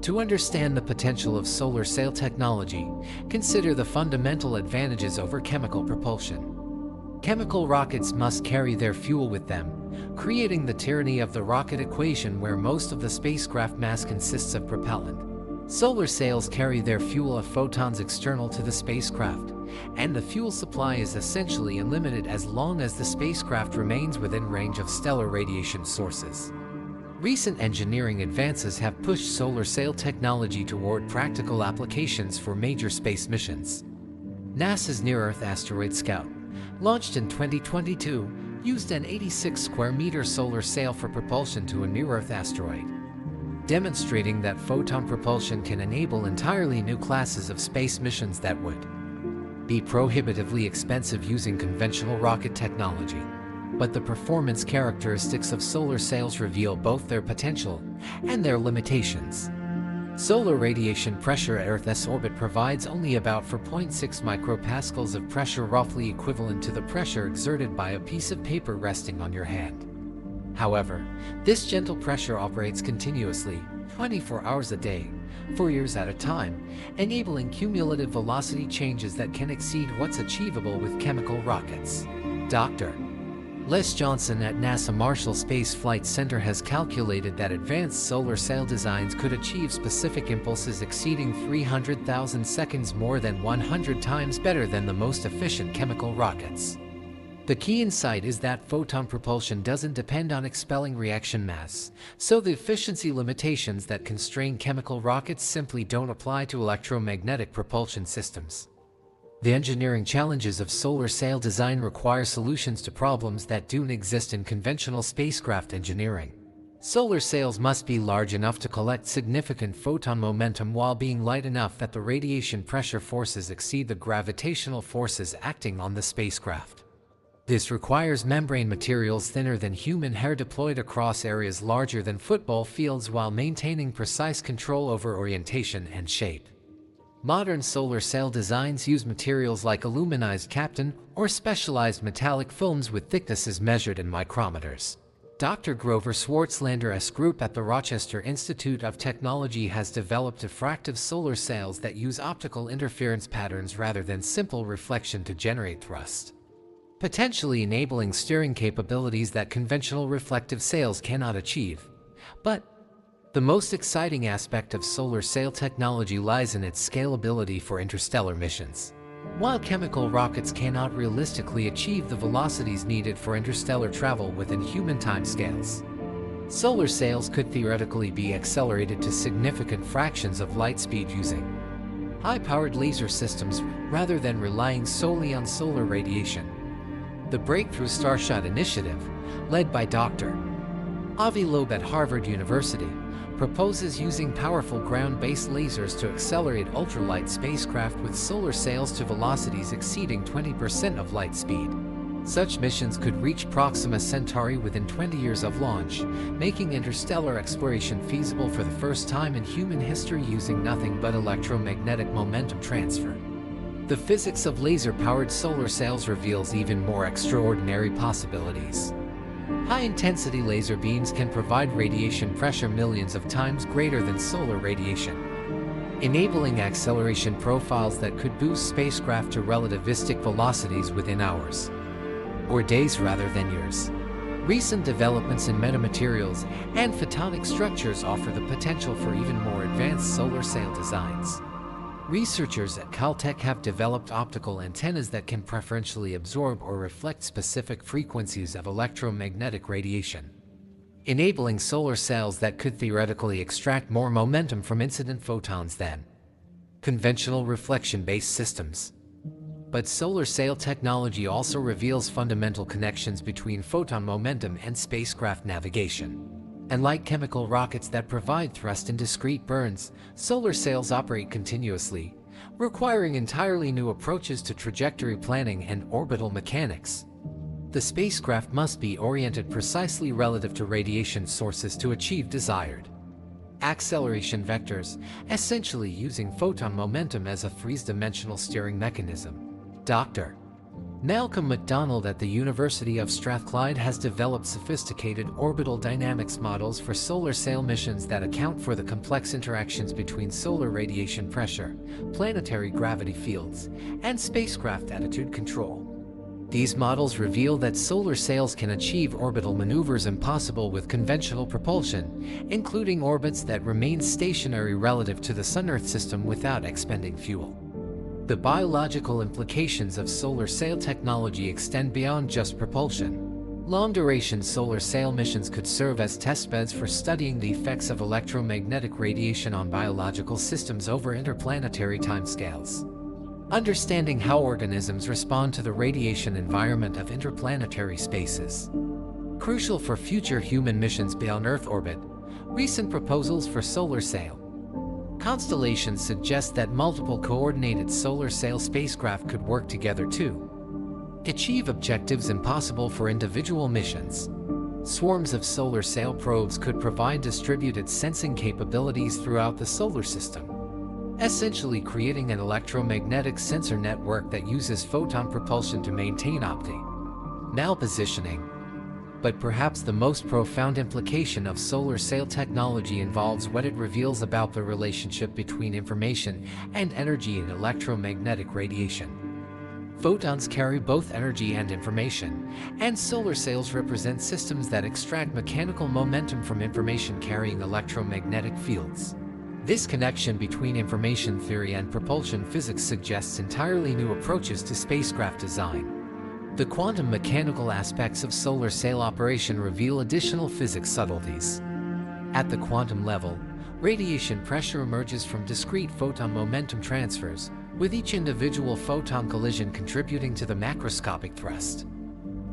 To understand the potential of solar sail technology, consider the fundamental advantages over chemical propulsion. Chemical rockets must carry their fuel with them, creating the tyranny of the rocket equation where most of the spacecraft mass consists of propellant. Solar sails carry their fuel of photons external to the spacecraft, and the fuel supply is essentially unlimited as long as the spacecraft remains within range of stellar radiation sources. Recent engineering advances have pushed solar sail technology toward practical applications for major space missions. NASA's Near-Earth Asteroid Scout, launched in 2022, used an 86-square-meter solar sail for propulsion to a near-Earth asteroid, demonstrating that photon propulsion can enable entirely new classes of space missions that would be prohibitively expensive using conventional rocket technology. But the performance characteristics of solar sails reveal both their potential and their limitations. Solar radiation pressure at Earth's orbit provides only about 4.6 micropascals of pressure, roughly equivalent to the pressure exerted by a piece of paper resting on your hand. However, this gentle pressure operates continuously, 24 hours a day, for years at a time, enabling cumulative velocity changes that can exceed what's achievable with chemical rockets. Dr. Les Johnson at NASA Marshall Space Flight Center has calculated that advanced solar sail designs could achieve specific impulses exceeding 300,000 seconds, more than 100 times better than the most efficient chemical rockets. The key insight is that photon propulsion doesn't depend on expelling reaction mass, so the efficiency limitations that constrain chemical rockets simply don't apply to electromagnetic propulsion systems. The engineering challenges of solar sail design require solutions to problems that don't exist in conventional spacecraft engineering. Solar sails must be large enough to collect significant photon momentum while being light enough that the radiation pressure forces exceed the gravitational forces acting on the spacecraft. This requires membrane materials thinner than human hair deployed across areas larger than football fields while maintaining precise control over orientation and shape. Modern solar sail designs use materials like aluminized captain or specialized metallic films with thicknesses measured in micrometers. Dr. Grover Swartzlander's group at the Rochester Institute of Technology has developed diffractive solar sails that use optical interference patterns rather than simple reflection to generate thrust, potentially enabling steering capabilities that conventional reflective sails cannot achieve. But the most exciting aspect of solar sail technology lies in its scalability for interstellar missions. While chemical rockets cannot realistically achieve the velocities needed for interstellar travel within human timescales, solar sails could theoretically be accelerated to significant fractions of light speed using high-powered laser systems rather than relying solely on solar radiation. The Breakthrough Starshot initiative, led by Dr. Avi Loeb at Harvard University, proposes using powerful ground-based lasers to accelerate ultralight spacecraft with solar sails to velocities exceeding 20% of light speed. Such missions could reach Proxima Centauri within 20 years of launch, making interstellar exploration feasible for the first time in human history using nothing but electromagnetic momentum transfer. The physics of laser-powered solar sails reveals even more extraordinary possibilities. High-intensity laser beams can provide radiation pressure millions of times greater than solar radiation, enabling acceleration profiles that could boost spacecraft to relativistic velocities within hours, or days rather than years. Recent developments in metamaterials and photonic structures offer the potential for even more advanced solar sail designs. Researchers at Caltech have developed optical antennas that can preferentially absorb or reflect specific frequencies of electromagnetic radiation, enabling solar sails that could theoretically extract more momentum from incident photons than conventional reflection-based systems. But solar sail technology also reveals fundamental connections between photon momentum and spacecraft navigation. And like chemical rockets that provide thrust in discrete burns, solar sails operate continuously, requiring entirely new approaches to trajectory planning and orbital mechanics. The spacecraft must be oriented precisely relative to radiation sources to achieve desired acceleration vectors, essentially using photon momentum as a three-dimensional steering mechanism. Dr. Malcolm MacDonald at the University of Strathclyde has developed sophisticated orbital dynamics models for solar sail missions that account for the complex interactions between solar radiation pressure, planetary gravity fields, and spacecraft attitude control. These models reveal that solar sails can achieve orbital maneuvers impossible with conventional propulsion, including orbits that remain stationary relative to the Sun-Earth system without expending fuel. The biological implications of solar sail technology extend beyond just propulsion. Long-duration solar sail missions could serve as testbeds for studying the effects of electromagnetic radiation on biological systems over interplanetary timescales. Understanding how organisms respond to the radiation environment of interplanetary spaces, crucial for future human missions beyond Earth orbit. Recent proposals for solar sail constellations suggest that multiple coordinated solar sail spacecraft could work together to achieve objectives impossible for individual missions. Swarms of solar sail probes could provide distributed sensing capabilities throughout the solar system, essentially creating an electromagnetic sensor network that uses photon propulsion to maintain optimal positioning. But perhaps the most profound implication of solar sail technology involves what it reveals about the relationship between information and energy in electromagnetic radiation. Photons carry both energy and information, and solar sails represent systems that extract mechanical momentum from information-carrying electromagnetic fields. This connection between information theory and propulsion physics suggests entirely new approaches to spacecraft design. The quantum mechanical aspects of solar sail operation reveal additional physics subtleties. At the quantum level, radiation pressure emerges from discrete photon momentum transfers, with each individual photon collision contributing to the macroscopic thrust.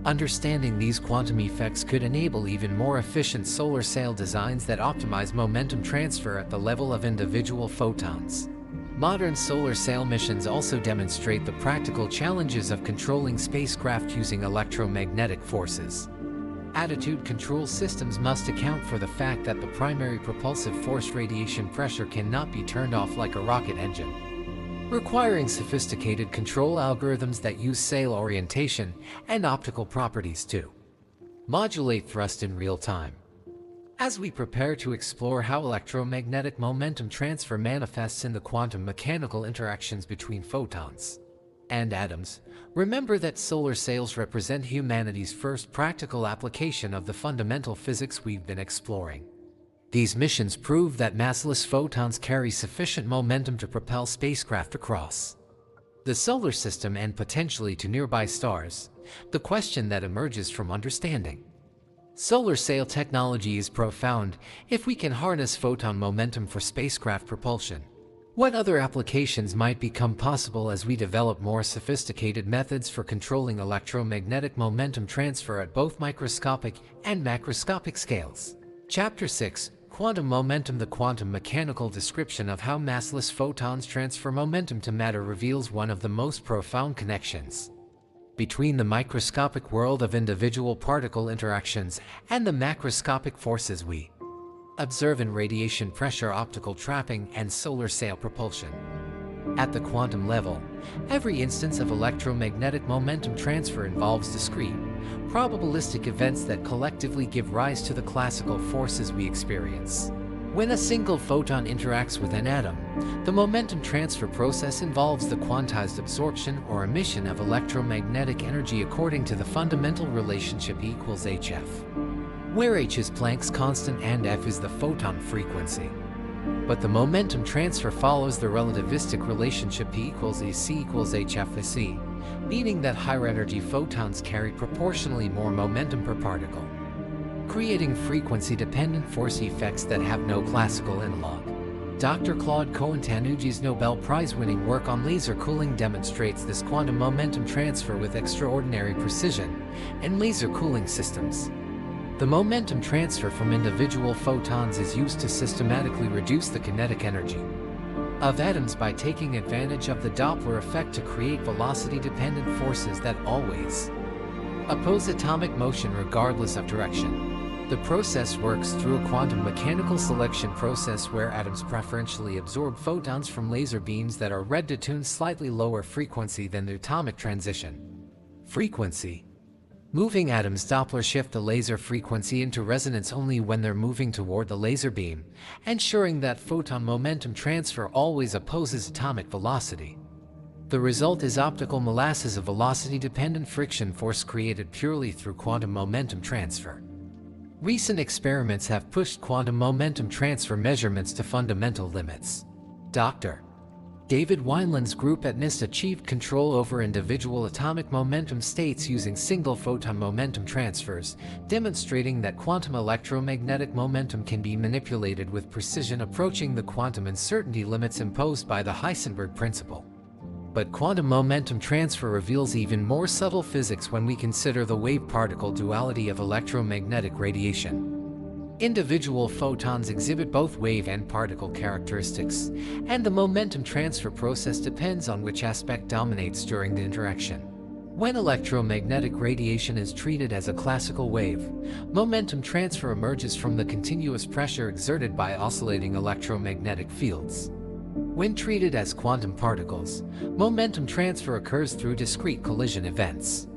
Understanding these quantum effects could enable even more efficient solar sail designs that optimize momentum transfer at the level of individual photons. Modern solar sail missions also demonstrate the practical challenges of controlling spacecraft using electromagnetic forces. Attitude control systems must account for the fact that the primary propulsive force radiation pressure cannot be turned off like a rocket engine, requiring sophisticated control algorithms that use sail orientation and optical properties to modulate thrust in real time. As we prepare to explore how electromagnetic momentum transfer manifests in the quantum mechanical interactions between photons and atoms, remember that solar sails represent humanity's first practical application of the fundamental physics we've been exploring. These missions prove that massless photons carry sufficient momentum to propel spacecraft across the solar system and potentially to nearby stars. The question that emerges from understanding solar sail technology is profound. If we can harness photon momentum for spacecraft propulsion, what other applications might become possible as we develop more sophisticated methods for controlling electromagnetic momentum transfer at both microscopic and macroscopic scales? Chapter 6: Quantum Momentum. The quantum mechanical description of how massless photons transfer momentum to matter reveals one of the most profound connections between the microscopic world of individual particle interactions and the macroscopic forces we observe in radiation pressure, optical trapping, and solar sail propulsion. At the quantum level, every instance of electromagnetic momentum transfer involves discrete, probabilistic events that collectively give rise to the classical forces we experience. When a single photon interacts with an atom, the momentum transfer process involves the quantized absorption or emission of electromagnetic energy according to the fundamental relationship E equals hf, where h is Planck's constant and f is the photon frequency. But the momentum transfer follows the relativistic relationship P equals AC equals hf/c, meaning that higher energy photons carry proportionally more momentum per particle, creating frequency-dependent force effects that have no classical analog. Dr. Claude Cohen-Tanuji's Nobel Prize-winning work on laser cooling demonstrates this quantum momentum transfer with extraordinary precision in laser cooling systems. The momentum transfer from individual photons is used to systematically reduce the kinetic energy of atoms by taking advantage of the Doppler effect to create velocity-dependent forces that always oppose atomic motion regardless of direction. The process works through a quantum mechanical selection process where atoms preferentially absorb photons from laser beams that are read to tune slightly lower frequency than the atomic transition frequency. Moving atoms Doppler shift the laser frequency into resonance only when they're moving toward the laser beam, ensuring that photon momentum transfer always opposes atomic velocity. The result is optical molasses, a velocity-dependent friction force created purely through quantum momentum transfer. Recent experiments have pushed quantum momentum transfer measurements to fundamental limits. Dr. David Wineland's group at NIST achieved control over individual atomic momentum states using single photon momentum transfers, demonstrating that quantum electromagnetic momentum can be manipulated with precision approaching the quantum uncertainty limits imposed by the Heisenberg principle. But quantum momentum transfer reveals even more subtle physics when we consider the wave-particle duality of electromagnetic radiation. Individual photons exhibit both wave and particle characteristics, and the momentum transfer process depends on which aspect dominates during the interaction. When electromagnetic radiation is treated as a classical wave, momentum transfer emerges from the continuous pressure exerted by oscillating electromagnetic fields. When treated as quantum particles, momentum transfer occurs through discrete collision events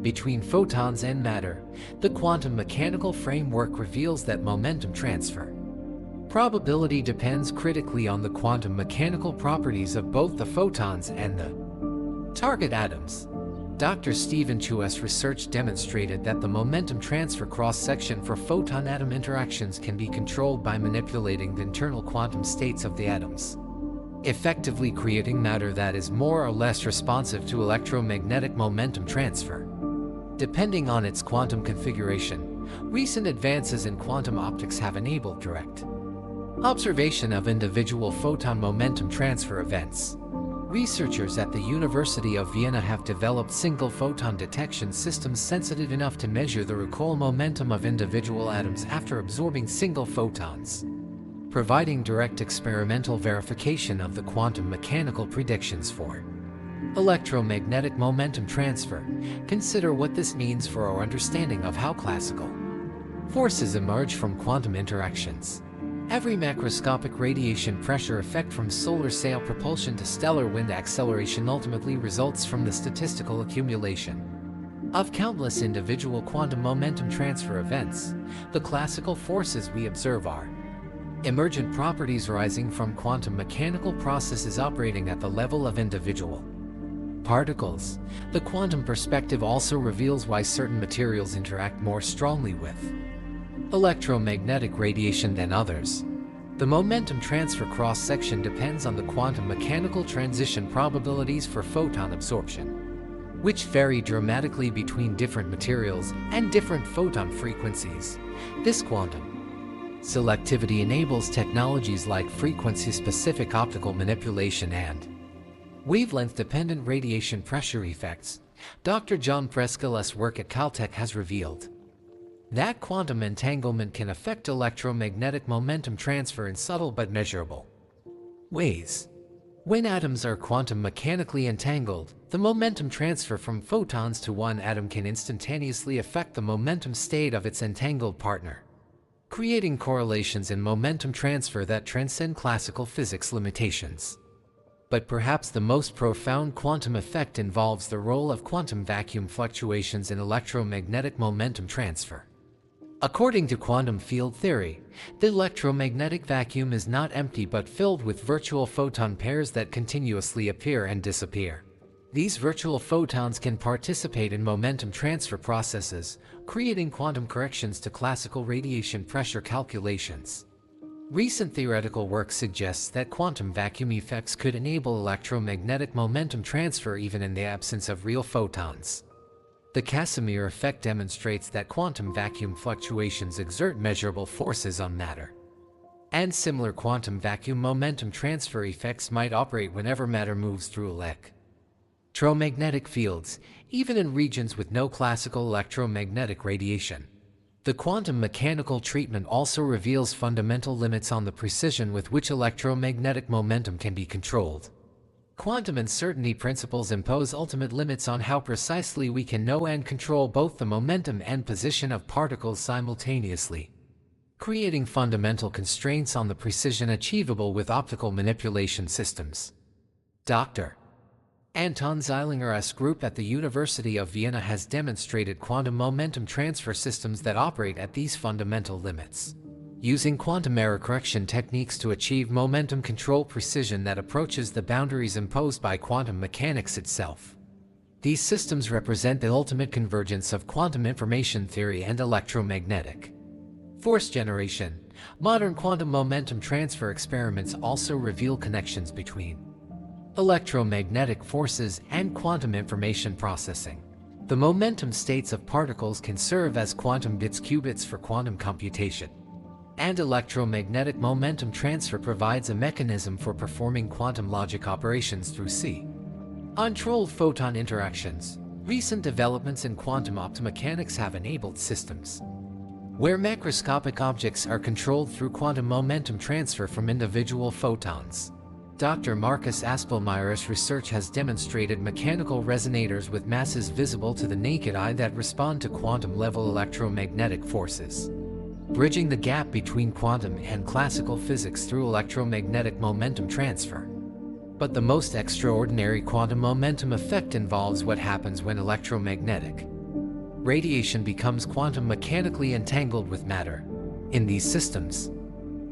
between photons and matter. The quantum mechanical framework reveals that momentum transfer probability depends critically on the quantum mechanical properties of both the photons and the target atoms. Dr. Stephen Chu's research demonstrated that the momentum transfer cross-section for photon-atom interactions can be controlled by manipulating the internal quantum states of the atoms, effectively creating matter that is more or less responsive to electromagnetic momentum transfer, depending on its quantum configuration. Recent advances in quantum optics have enabled direct observation of individual photon momentum transfer events. Researchers at the University of Vienna have developed single photon detection systems sensitive enough to measure the recoil momentum of individual atoms after absorbing single photons. providing direct experimental verification of the quantum mechanical predictions for electromagnetic momentum transfer. Consider what this means for our understanding of how classical forces emerge from quantum interactions. Every macroscopic radiation pressure effect from solar sail propulsion to stellar wind acceleration ultimately results from the statistical accumulation of countless individual quantum momentum transfer events. The classical forces we observe are emergent properties arising from quantum mechanical processes operating at the level of individual particles. The quantum perspective also reveals why certain materials interact more strongly with electromagnetic radiation than others. The momentum transfer cross-section depends on the quantum mechanical transition probabilities for photon absorption, which vary dramatically between different materials and different photon frequencies. This quantum selectivity enables technologies like frequency-specific optical manipulation and wavelength-dependent radiation pressure effects. Dr. John Preskilla's work at Caltech has revealed that quantum entanglement can affect electromagnetic momentum transfer in subtle but measurable ways. When atoms are quantum mechanically entangled, the momentum transfer from photons to one atom can instantaneously affect the momentum state of its entangled partner, creating correlations in momentum transfer that transcend classical physics limitations. But perhaps the most profound quantum effect involves the role of quantum vacuum fluctuations in electromagnetic momentum transfer. According to quantum field theory, the electromagnetic vacuum is not empty but filled with virtual photon pairs that continuously appear and disappear. These virtual photons can participate in momentum transfer processes, creating quantum corrections to classical radiation pressure calculations. Recent theoretical work suggests that quantum vacuum effects could enable electromagnetic momentum transfer even in the absence of real photons. The Casimir effect demonstrates that quantum vacuum fluctuations exert measurable forces on matter. And similar quantum vacuum momentum transfer effects might operate whenever matter moves through electromagnetic fields, even in regions with no classical electromagnetic radiation. The quantum mechanical treatment also reveals fundamental limits on the precision with which electromagnetic momentum can be controlled. Quantum uncertainty principles impose ultimate limits on how precisely we can know and control both the momentum and position of particles simultaneously, creating fundamental constraints on the precision achievable with optical manipulation systems. Dr. Anton Zeilinger's group at the University of Vienna has demonstrated quantum momentum transfer systems that operate at these fundamental limits, using quantum error correction techniques to achieve momentum control precision that approaches the boundaries imposed by quantum mechanics itself. These systems represent the ultimate convergence of quantum information theory and electromagnetic force generation. Modern quantum momentum transfer experiments also reveal connections between electromagnetic forces and quantum information processing. The momentum states of particles can serve as quantum bits/qubits for quantum computation, and electromagnetic momentum transfer provides a mechanism for performing quantum logic operations through uncontrolled photon interactions. Recent developments in quantum optomechanics have enabled systems where macroscopic objects are controlled through quantum momentum transfer from individual photons. Dr. Marcus Aspelmeyer's research has demonstrated mechanical resonators with masses visible to the naked eye that respond to quantum-level electromagnetic forces, bridging the gap between quantum and classical physics through electromagnetic momentum transfer. But the most extraordinary quantum momentum effect involves what happens when electromagnetic radiation becomes quantum mechanically entangled with matter. In these systems,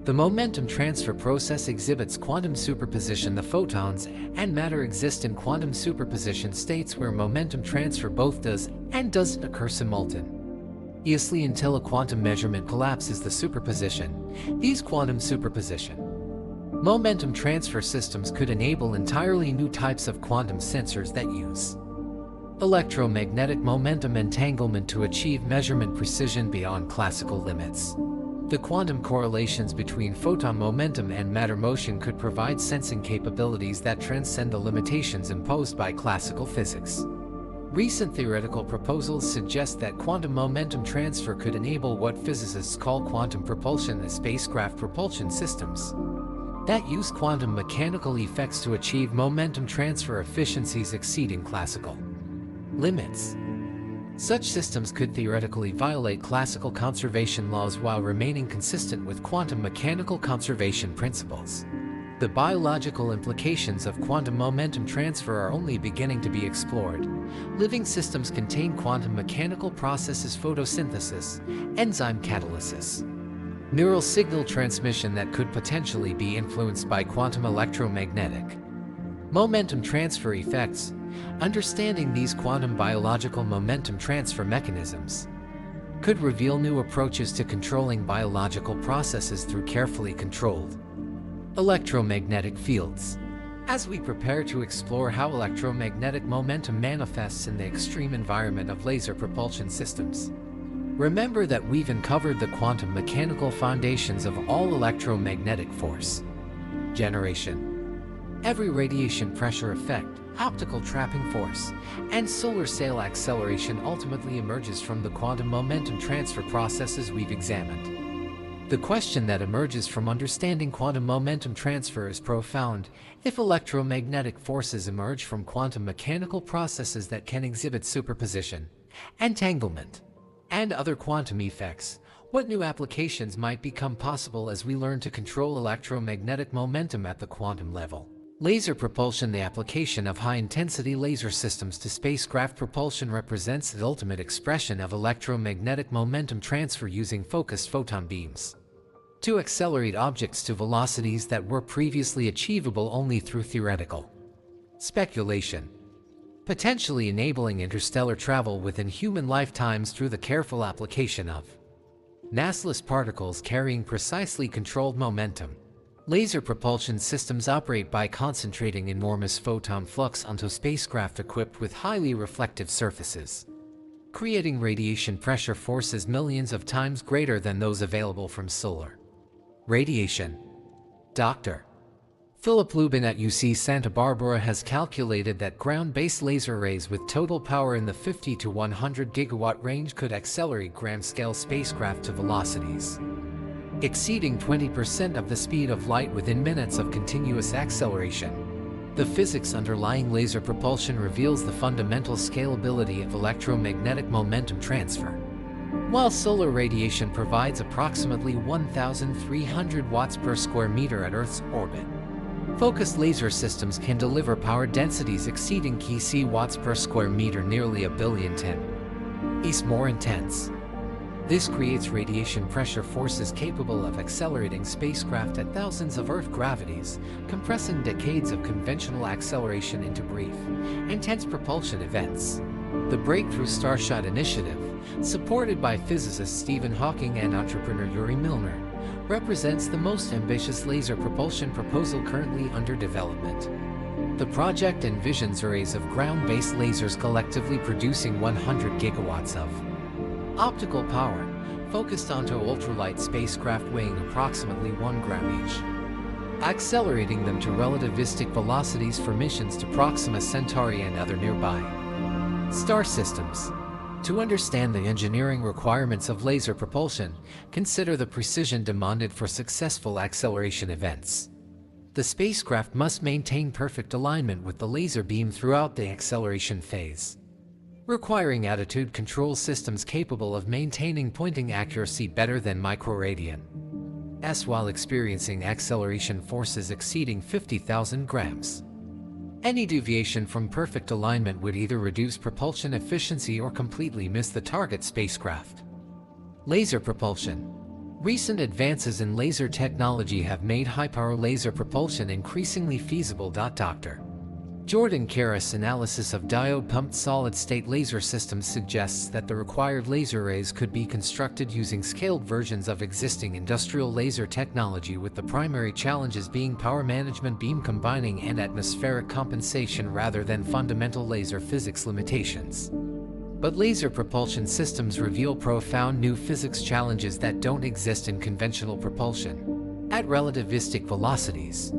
the momentum transfer process exhibits quantum superposition. The photons and matter exist in quantum superposition states where momentum transfer both does and doesn't occur simultaneously until a quantum measurement collapses the superposition. These quantum superposition momentum transfer systems could enable entirely new types of quantum sensors that use electromagnetic momentum entanglement to achieve measurement precision beyond classical limits. The quantum correlations between photon momentum and matter motion could provide sensing capabilities that transcend the limitations imposed by classical physics. Recent theoretical proposals suggest that quantum momentum transfer could enable what physicists call quantum propulsion as spacecraft propulsion systems that use quantum mechanical effects to achieve momentum transfer efficiencies exceeding classical limits. Such systems could theoretically violate classical conservation laws while remaining consistent with quantum mechanical conservation principles. The biological implications of quantum momentum transfer are only beginning to be explored. Living systems contain quantum mechanical processes, photosynthesis, enzyme catalysis, neural signal transmission that could potentially be influenced by quantum electromagnetic momentum transfer effects. Understanding these quantum biological momentum transfer mechanisms could reveal new approaches to controlling biological processes through carefully controlled electromagnetic fields. As we prepare to explore how electromagnetic momentum manifests in the extreme environment of laser propulsion systems, remember that we've uncovered the quantum mechanical foundations of all electromagnetic force generation. Every radiation pressure effect, optical trapping force, and solar sail acceleration ultimately emerges from the quantum momentum transfer processes we've examined. The question that emerges from understanding quantum momentum transfer is profound. If electromagnetic forces emerge from quantum mechanical processes that can exhibit superposition, entanglement, and other quantum effects, what new applications might become possible as we learn to control electromagnetic momentum at the quantum level? Laser propulsion. The application of high-intensity laser systems to spacecraft propulsion represents the ultimate expression of electromagnetic momentum transfer using focused photon beams to accelerate objects to velocities that were previously achievable only through theoretical speculation, potentially enabling interstellar travel within human lifetimes through the careful application of massless particles carrying precisely controlled momentum. Laser propulsion systems operate by concentrating enormous photon flux onto spacecraft equipped with highly reflective surfaces, creating radiation pressure forces millions of times greater than those available from solar radiation. Dr. Philip Lubin at UC Santa Barbara has calculated that ground-based laser arrays with total power in the 50 to 100 gigawatt range could accelerate gram-scale spacecraft to velocities exceeding 20% of the speed of light within minutes of continuous acceleration. The physics underlying laser propulsion reveals the fundamental scalability of electromagnetic momentum transfer. While solar radiation provides approximately 1,300 watts per square meter at Earth's orbit, focused laser systems can deliver power densities exceeding kc watts per square meter, nearly a billion times more intense. This creates radiation pressure forces capable of accelerating spacecraft at thousands of Earth gravities, compressing decades of conventional acceleration into brief, intense propulsion events. The Breakthrough Starshot Initiative, supported by physicist Stephen Hawking and entrepreneur Yuri Milner, represents the most ambitious laser propulsion proposal currently under development. The project envisions arrays of ground-based lasers collectively producing 100 gigawatts of optical power, focused onto ultralight spacecraft weighing approximately 1 gram each, accelerating them to relativistic velocities for missions to Proxima Centauri and other nearby star systems. To understand the engineering requirements of laser propulsion, consider the precision demanded for successful acceleration events. The spacecraft must maintain perfect alignment with the laser beam throughout the acceleration phase, requiring attitude control systems capable of maintaining pointing accuracy better than microradian while experiencing acceleration forces exceeding 50,000 grams. Any deviation from perfect alignment would either reduce propulsion efficiency or completely miss the target spacecraft. Laser propulsion. Recent advances in laser technology have made high-power laser propulsion increasingly feasible. Dr. Jordan Karras' analysis of diode-pumped solid-state laser systems suggests that the required laser arrays could be constructed using scaled versions of existing industrial laser technology, with the primary challenges being power management, beam combining, and atmospheric compensation rather than fundamental laser physics limitations. But laser propulsion systems reveal profound new physics challenges that don't exist in conventional propulsion at relativistic velocities.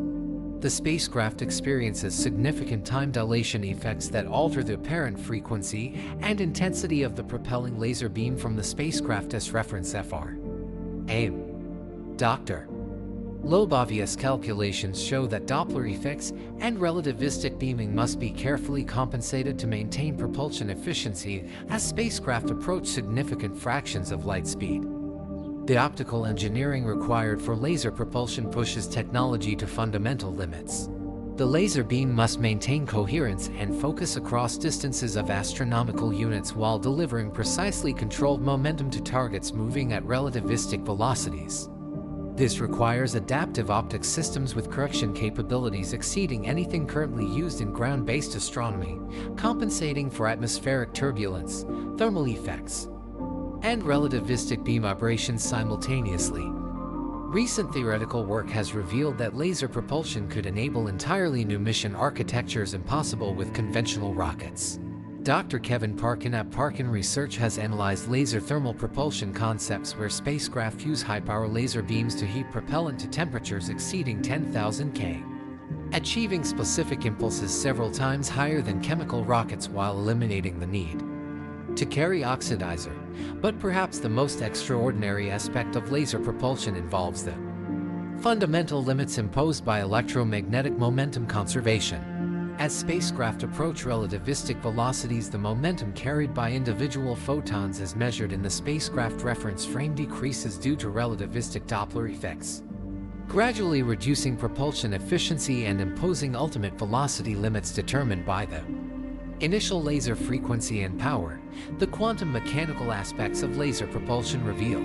The spacecraft experiences significant time dilation effects that alter the apparent frequency and intensity of the propelling laser beam from the spacecraft as reference Fr. Aim. Dr. Lobavius calculations show that Doppler effects and relativistic beaming must be carefully compensated to maintain propulsion efficiency as spacecraft approach significant fractions of light speed. The optical engineering required for laser propulsion pushes technology to fundamental limits. The laser beam must maintain coherence and focus across distances of astronomical units while delivering precisely controlled momentum to targets moving at relativistic velocities. This requires adaptive optics systems with correction capabilities exceeding anything currently used in ground-based astronomy, compensating for atmospheric turbulence, thermal effects, and relativistic beam aberrations simultaneously. Recent theoretical work has revealed that laser propulsion could enable entirely new mission architectures impossible with conventional rockets. Dr. Kevin Parkin at Parkin Research has analyzed laser thermal propulsion concepts where spacecraft use high-power laser beams to heat propellant to temperatures exceeding 10,000 K, achieving specific impulses several times higher than chemical rockets while eliminating the need to carry oxidizer. But perhaps the most extraordinary aspect of laser propulsion involves the fundamental limits imposed by electromagnetic momentum conservation. As spacecraft approach relativistic velocities, the momentum carried by individual photons as measured in the spacecraft reference frame decreases due to relativistic Doppler effects, gradually reducing propulsion efficiency and imposing ultimate velocity limits determined by the initial laser frequency and power. The quantum mechanical aspects of laser propulsion reveal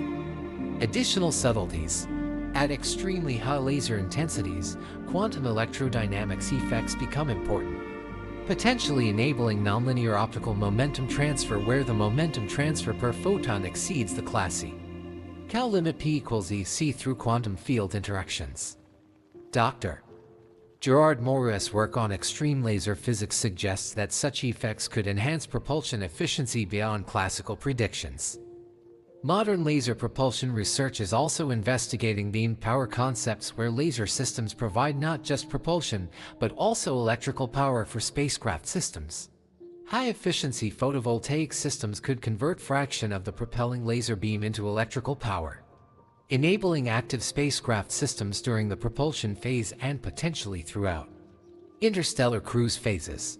additional subtleties. At extremely high laser intensities, quantum electrodynamics effects become important, potentially enabling nonlinear optical momentum transfer where the momentum transfer per photon exceeds the classy Cal limit P equals EC through quantum field interactions. Dr. Gerard Moraes' work on extreme laser physics suggests that such effects could enhance propulsion efficiency beyond classical predictions. Modern laser propulsion research is also investigating beam power concepts where laser systems provide not just propulsion, but also electrical power for spacecraft systems. High-efficiency photovoltaic systems could convert fraction of the propelling laser beam into electrical power, enabling active spacecraft systems during the propulsion phase and potentially throughout interstellar cruise phases.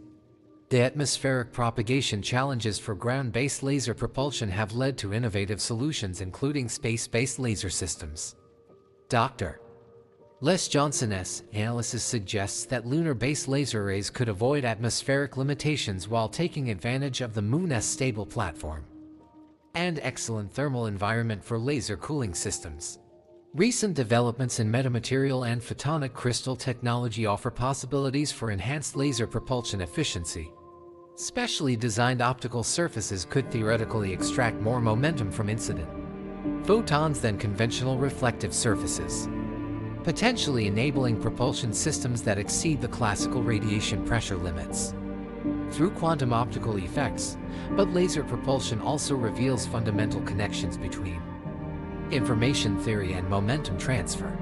The atmospheric propagation challenges for ground-based laser propulsion have led to innovative solutions including space-based laser systems. Dr. Les Johnson's analysis suggests that lunar-based laser arrays could avoid atmospheric limitations while taking advantage of the Moon's stable platform and excellent thermal environment for laser cooling systems. Recent developments in metamaterial and photonic crystal technology offer possibilities for enhanced laser propulsion efficiency. Specially designed optical surfaces could theoretically extract more momentum from incident photons than conventional reflective surfaces, potentially enabling propulsion systems that exceed the classical radiation pressure limits through quantum optical effects. But laser propulsion also reveals fundamental connections between information theory and momentum transfer.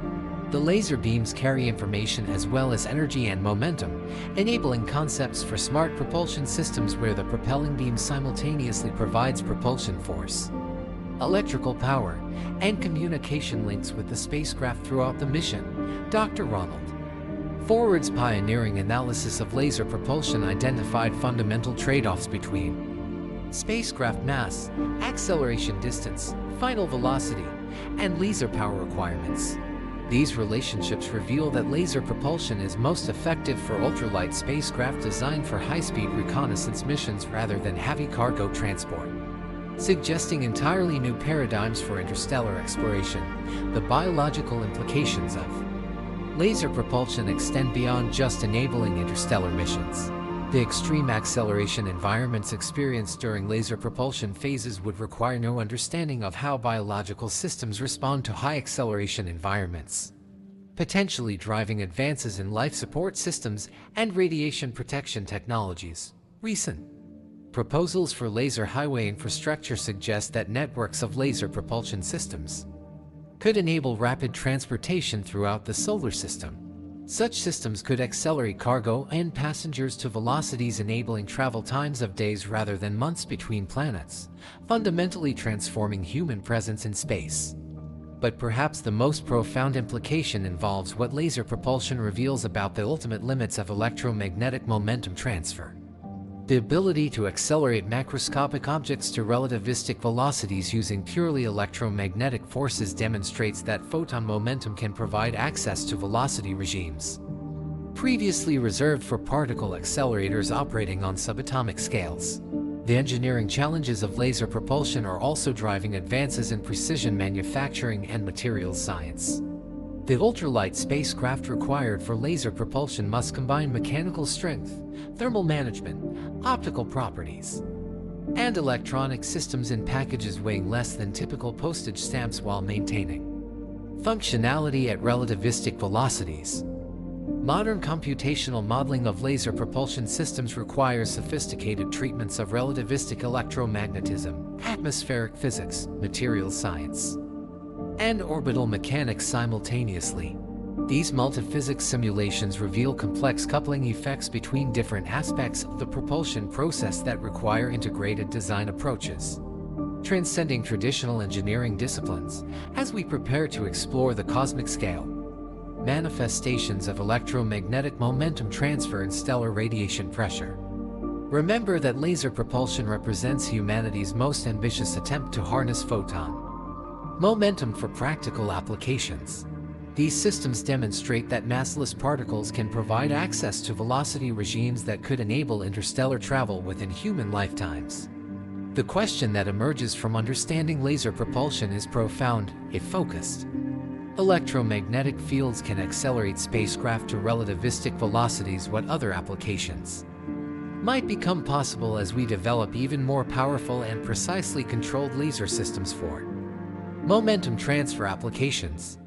The laser beams carry information as well as energy and momentum, enabling concepts for smart propulsion systems where the propelling beam simultaneously provides propulsion force, electrical power, and communication links with the spacecraft throughout the mission. Dr. Ronald Forward's pioneering analysis of laser propulsion identified fundamental trade-offs between spacecraft mass, acceleration distance, final velocity, and laser power requirements. These relationships reveal that laser propulsion is most effective for ultralight spacecraft designed for high-speed reconnaissance missions rather than heavy cargo transport, suggesting entirely new paradigms for interstellar exploration. The biological implications of laser propulsion extend beyond just enabling interstellar missions. The extreme acceleration environments experienced during laser propulsion phases would require no understanding of how biological systems respond to high acceleration environments, potentially driving advances in life support systems and radiation protection technologies. Recent proposals for laser highway infrastructure suggest that networks of laser propulsion systems could enable rapid transportation throughout the solar system, Such systems could accelerate cargo and passengers to velocities enabling travel times of days rather than months between planets, fundamentally transforming human presence in space. But perhaps the most profound implication involves what laser propulsion reveals about the ultimate limits of electromagnetic momentum transfer. The ability to accelerate macroscopic objects to relativistic velocities using purely electromagnetic forces demonstrates that photon momentum can provide access to velocity regimes previously reserved for particle accelerators operating on subatomic scales. The engineering challenges of laser propulsion are also driving advances in precision manufacturing and materials science. The ultralight spacecraft required for laser propulsion must combine mechanical strength, thermal management, optical properties, and electronic systems in packages weighing less than typical postage stamps while maintaining functionality at relativistic velocities. Modern computational modeling of laser propulsion systems requires sophisticated treatments of relativistic electromagnetism, atmospheric physics, materials science, and orbital mechanics simultaneously. These multiphysics simulations reveal complex coupling effects between different aspects of the propulsion process that require integrated design approaches, transcending traditional engineering disciplines. As we prepare to explore the cosmic scale, manifestations of electromagnetic momentum transfer and stellar radiation pressure, remember that laser propulsion represents humanity's most ambitious attempt to harness photon momentum for practical applications. These systems demonstrate that massless particles can provide access to velocity regimes that could enable interstellar travel within human lifetimes. The question that emerges from understanding laser propulsion is profound, if focused. Electromagnetic fields can accelerate spacecraft to relativistic velocities. What other applications might become possible as we develop even more powerful and precisely controlled laser systems for momentum transfer applications?